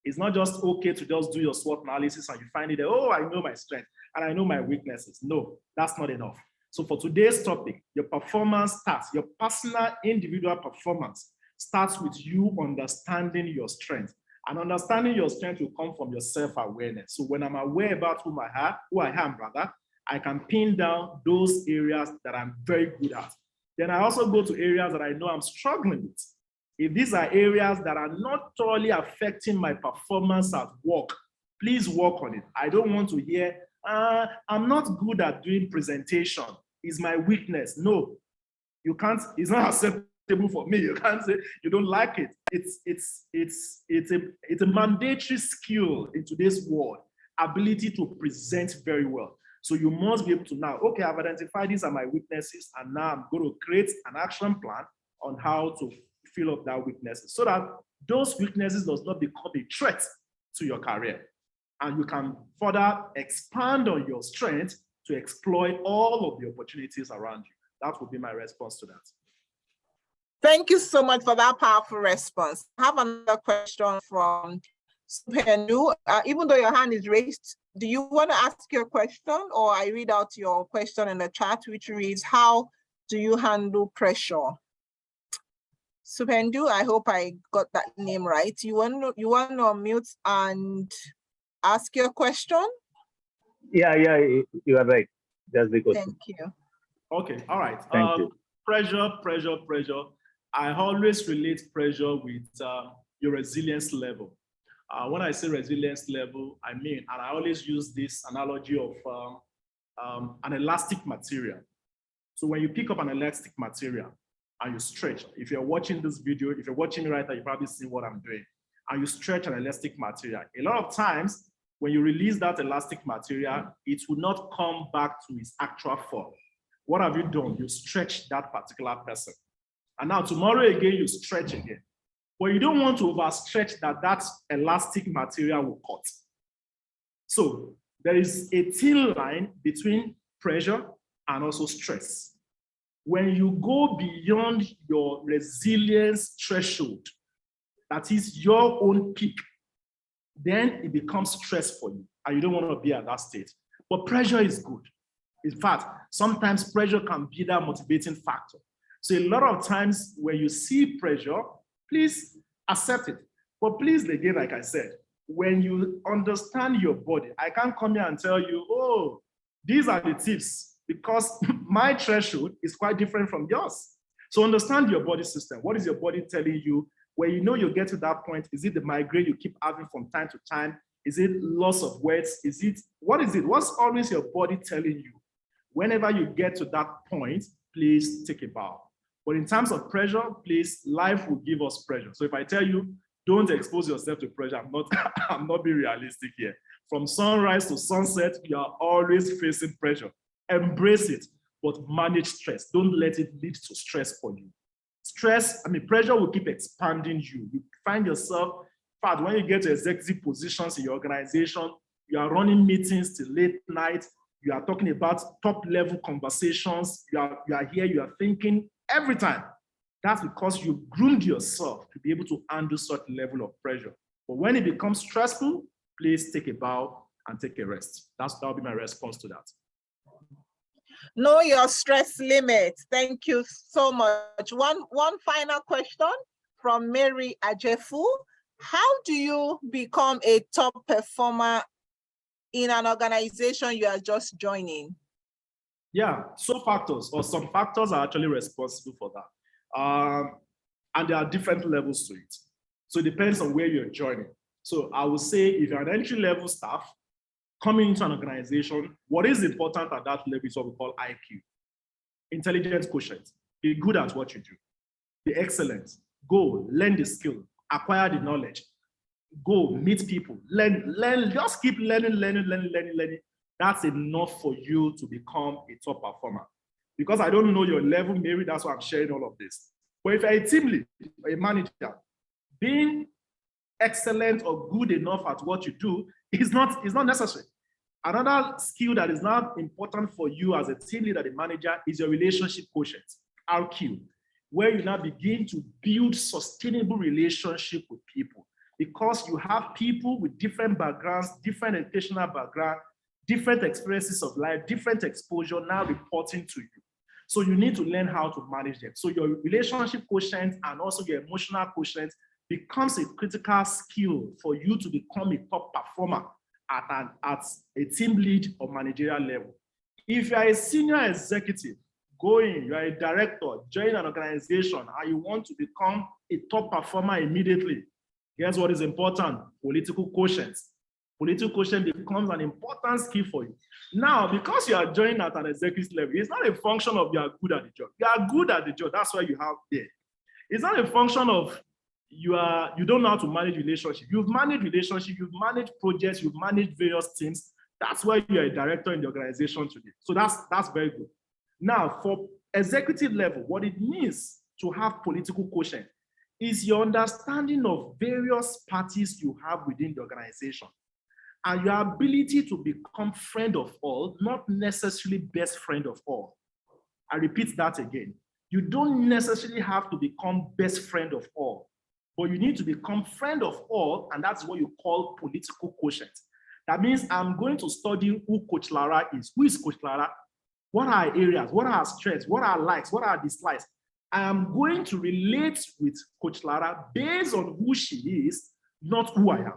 It's not just okay to just do your SWOT analysis and you find it, oh, I know my strength and I know my weaknesses. No, that's not enough. So for today's topic, your performance starts, your personal individual performance starts with you understanding your strength. And understanding your strength will come from your self-awareness. So when I'm aware about who I am, I can pin down those areas that I'm very good at. Then I also go to areas that I know I'm struggling with. If these are areas that are not thoroughly affecting my performance at work, please work on it. I don't want to hear, I'm not good at doing presentation. It's my weakness. No, you can't, it's not acceptable for me. You can't say you don't like it. It's a mandatory skill in today's world, ability to present very well. So you must be able to now, okay, I've identified these are my weaknesses, and now I'm going to create an action plan on how to fill up that weaknesses so that those weaknesses does not become a threat to your career. And you can further expand on your strength to exploit all of the opportunities around you. That would be my response to that. Thank you so much for that powerful response. I have another question from Supenu. Even though your hand is raised, do you want to ask your question, or I read out your question in the chat, which reads, how do you handle pressure? Supendu, I hope I got that name right. You want to unmute and ask your question? Yeah, you are right. That's the question. Thank you. Okay, all right. Thank you. Pressure. I always relate pressure with your resilience level. When I say resilience level, I mean, and I always use this analogy of an elastic material. So when you pick up an elastic material and you stretch, if you're watching this video, if you're watching me right now, you probably see what I'm doing, and you stretch an elastic material. A lot of times, when you release that elastic material, it will not come back to its actual form. What have you done? You stretch that particular person. And now tomorrow again, you stretch again. But you don't want to overstretch that elastic material will cut. So there is a thin line between pressure and also stress. When you go beyond your resilience threshold, that is your own peak, then it becomes stress for you, and you don't want to be at that state. But pressure is good. In fact, sometimes pressure can be that motivating factor. So a lot of times when you see pressure, please accept it. But please, again, like I said, when you understand your body, I can't come here and tell you, oh, these are the tips, because my threshold is quite different from yours. So understand your body system. What is your body telling you? When you know you get to that point, is it the migraine you keep having from time to time? Is it loss of weight? What is it? What's always your body telling you? Whenever you get to that point, please take a bow. But in terms of pressure, please, life will give us pressure. So if I tell you, don't expose yourself to pressure, I'm not being realistic here. From sunrise to sunset, you are always facing pressure. Embrace it, but manage stress. Don't let it lead to stress for you. Pressure will keep expanding you. You find yourself, in fact, when you get to executive positions in your organization, you are running meetings till late night, you are talking about top level conversations, you are here, you are thinking every time. That's because you groomed yourself to be able to handle such level of pressure. But when it becomes stressful, please take a bow and take a rest. That'll be my response to that. Know your stress limit. Thank you so much. One final question from Mary Ajefu. How do you become a top performer in an organization you are just joining? Yeah, some factors are actually responsible for that. And there are different levels to it. So it depends on where you're joining. So I would say if you're an entry-level staff coming into an organization, what is important at that level is what we call IQ, intelligence quotient. Be good at what you do. Be excellent. Go, learn the skill, acquire the knowledge. Go, meet people, learn, just keep learning. That's enough for you to become a top performer. Because I don't know your level, Mary, that's why I'm sharing all of this. But if you're a team lead, or a manager, being excellent or good enough at what you do is not necessary. Another skill that is not important for you as a team leader, the manager, is your relationship quotient, RQ, where you now begin to build sustainable relationship with people, because you have people with different backgrounds, different educational background, different experiences of life, different exposure now reporting to you. So you need to learn how to manage them. So your relationship quotient and also your emotional quotient becomes a critical skill for you to become a top performer at a team lead or managerial level. If you are a senior executive, you are a director, join an organization, and you want to become a top performer immediately, guess what is important? Political quotient. Political quotient becomes an important skill for you. Now, because you are joining at an executive level, it's not a function of you are good at the job. You are good at the job. That's why you have there. It's not a function of you don't know how to manage relationships. You've managed relationships, you've managed projects, you've managed various teams. That's why you're a director in the organization today. So that's very good. Now, for executive level, what it means to have political quotient is your understanding of various parties you have within the organization and your ability to become friend of all, not necessarily best friend of all. I repeat that again. You don't necessarily have to become best friend of all, but you need to become friend of all, and that's what you call political quotient. That means I'm going to study who Coach Lara is. Who is Coach Lara? What are her areas? What are her strengths? What are her likes? What are her dislikes? I am going to relate with Coach Lara based on who she is, not who I am.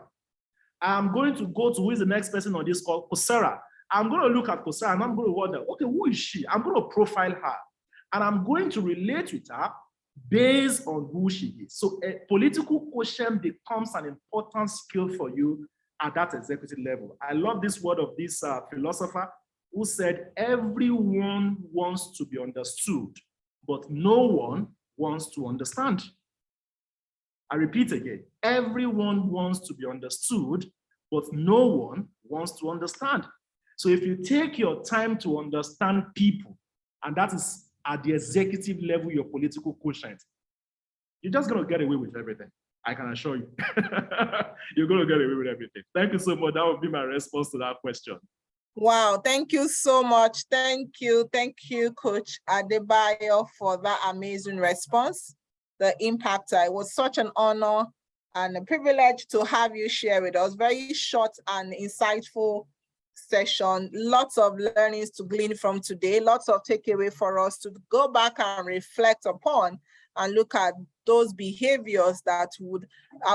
I'm going to go to who is the next person on this call, Kosera. I'm going to look at Kosera and I'm going to wonder, okay, who is she? I'm going to profile her. And I'm going to relate with her based on who she is. So a political quotient becomes an important skill for you at that executive level. I love this word of this philosopher who said, everyone wants to be understood, but no one wants to understand. I repeat again, everyone wants to be understood, but no one wants to understand. So if you take your time to understand people, and that is at the executive level, your political quotient, you're just going to get away with everything. I can assure you. You're going to get away with everything. Thank you so much. That would be my response to that question. Wow, thank you so much. Thank you, Coach Adebayo, for that amazing response. The impact. It was such an honor and a privilege to have you share with us. Very short and insightful session. Lots of learnings to glean from today. Lots of takeaway for us to go back and reflect upon and look at those behaviors that would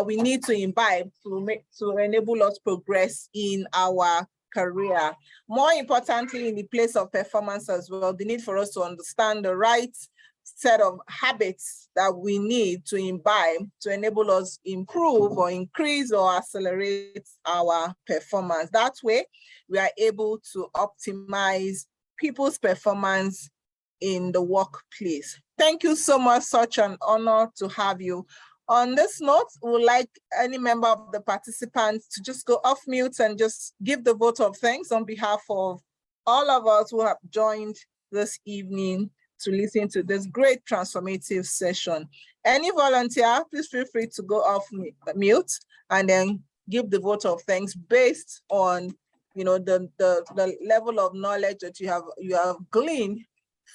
we need to imbibe to enable us progress in our career. More importantly, in the place of performance as well, the need for us to understand the right set of habits that we need to imbibe to enable us improve or increase or accelerate our performance. That way, we are able to optimize people's performance in the workplace. Thank you so much. Such an honor to have you. On this note, we would like any member of the participants to just go off mute and just give the vote of thanks on behalf of all of us who have joined this evening to listen to this great transformative session. Any volunteer, please feel free to go off mute and then give the vote of thanks based on the level of knowledge that you have gleaned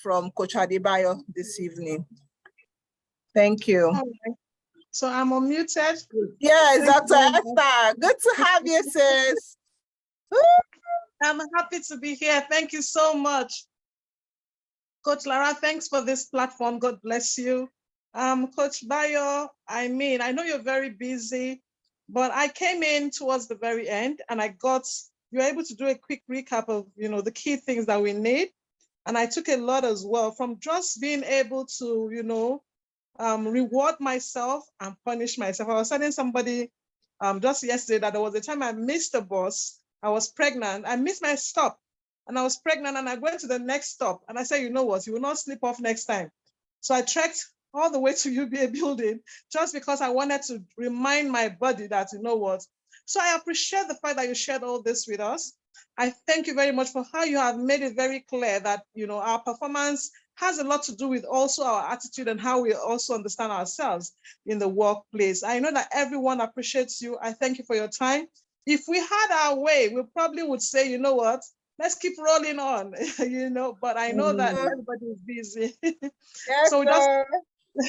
from Coach Adebayo this evening. Thank you. So I'm unmuted. Yes, Dr. Esther, good to have you, sis. I'm happy to be here. Thank you so much. Coach Lara, thanks for this platform. God bless you. Coach Bayo, I know you're very busy, but I came in towards the very end and you were able to do a quick recap of, the key things that we need. And I took a lot as well from just being able to, reward myself and punish myself. I was telling somebody just yesterday that there was a time I missed a bus. I was pregnant. I missed my stop and I was pregnant and I went to the next stop. And I said, you know what, you will not slip off next time. So I trekked all the way to UBA building just because I wanted to remind my body that, you know what. So I appreciate the fact that you shared all this with us. I thank you very much for how you have made it very clear that, our performance has a lot to do with also our attitude and how we also understand ourselves in the workplace. I know that everyone appreciates you. I thank you for your time. If we had our way, we probably would say, you know what, let's keep rolling on, but I know that everybody is busy. Yes, so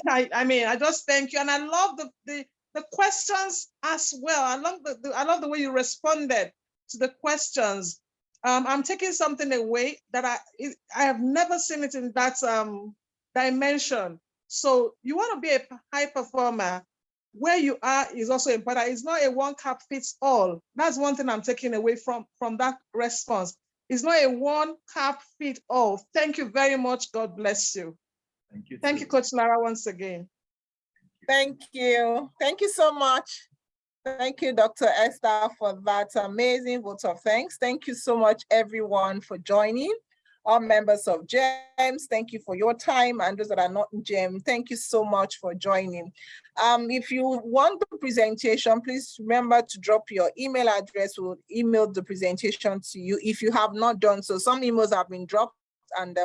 I just thank you. And I love the questions as well. I love the way you responded to the questions. I'm taking something away that I have never seen it in that dimension. So you want to be a high performer, where you are is also important. It's not a one cap fits all. That's one thing I'm taking away from that response. It's not a one cap fit all. Thank you very much. God bless you. Thank you. Thank you, Coach Lara, once again. Thank you. Thank you so much. Thank you, Dr. Esther, for that amazing vote of thanks. Thank you so much, everyone, for joining. All members of GEMS, thank you for your time. And those that are not in GEMS, thank you so much for joining. If you want the presentation, please remember to drop your email address. We'll email the presentation to you if you have not done so. Some emails have been dropped and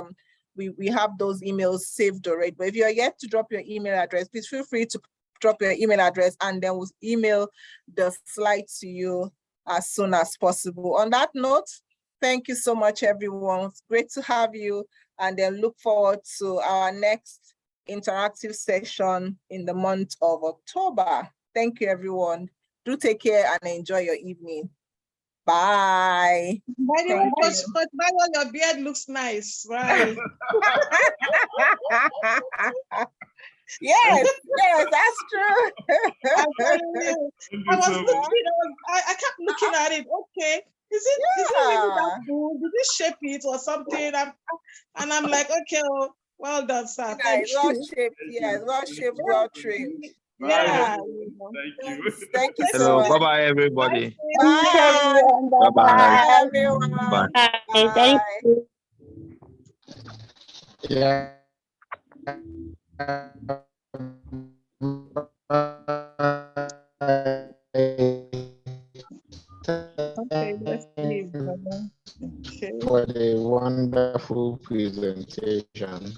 we have those emails saved already. But if you're yet to drop your email address, please feel free to drop your email address and then we'll email the slide to you as soon as possible. On that note, thank you so much, everyone. It's great to have you and then look forward to our next interactive session in the month of October. Thank you, everyone. Do take care and enjoy your evening. Bye. By the way, Coach Bayo, your beard looks nice, right? Yes, yes, that's true. I'm telling you. I was looking, I kept looking at it. Okay, is it really that cool? Did it shape it or something? And I'm like, okay, well done, sir. Yeah, Thank it's well you. shaped, yes, well shaped, well trimmed. Yeah. Thank you. Thank you so Hello, much. bye bye everybody. Bye. Bye bye. Bye, everyone. Bye. Thank Bye. you. Yeah. Okay, let's leave. Okay. For the wonderful presentation.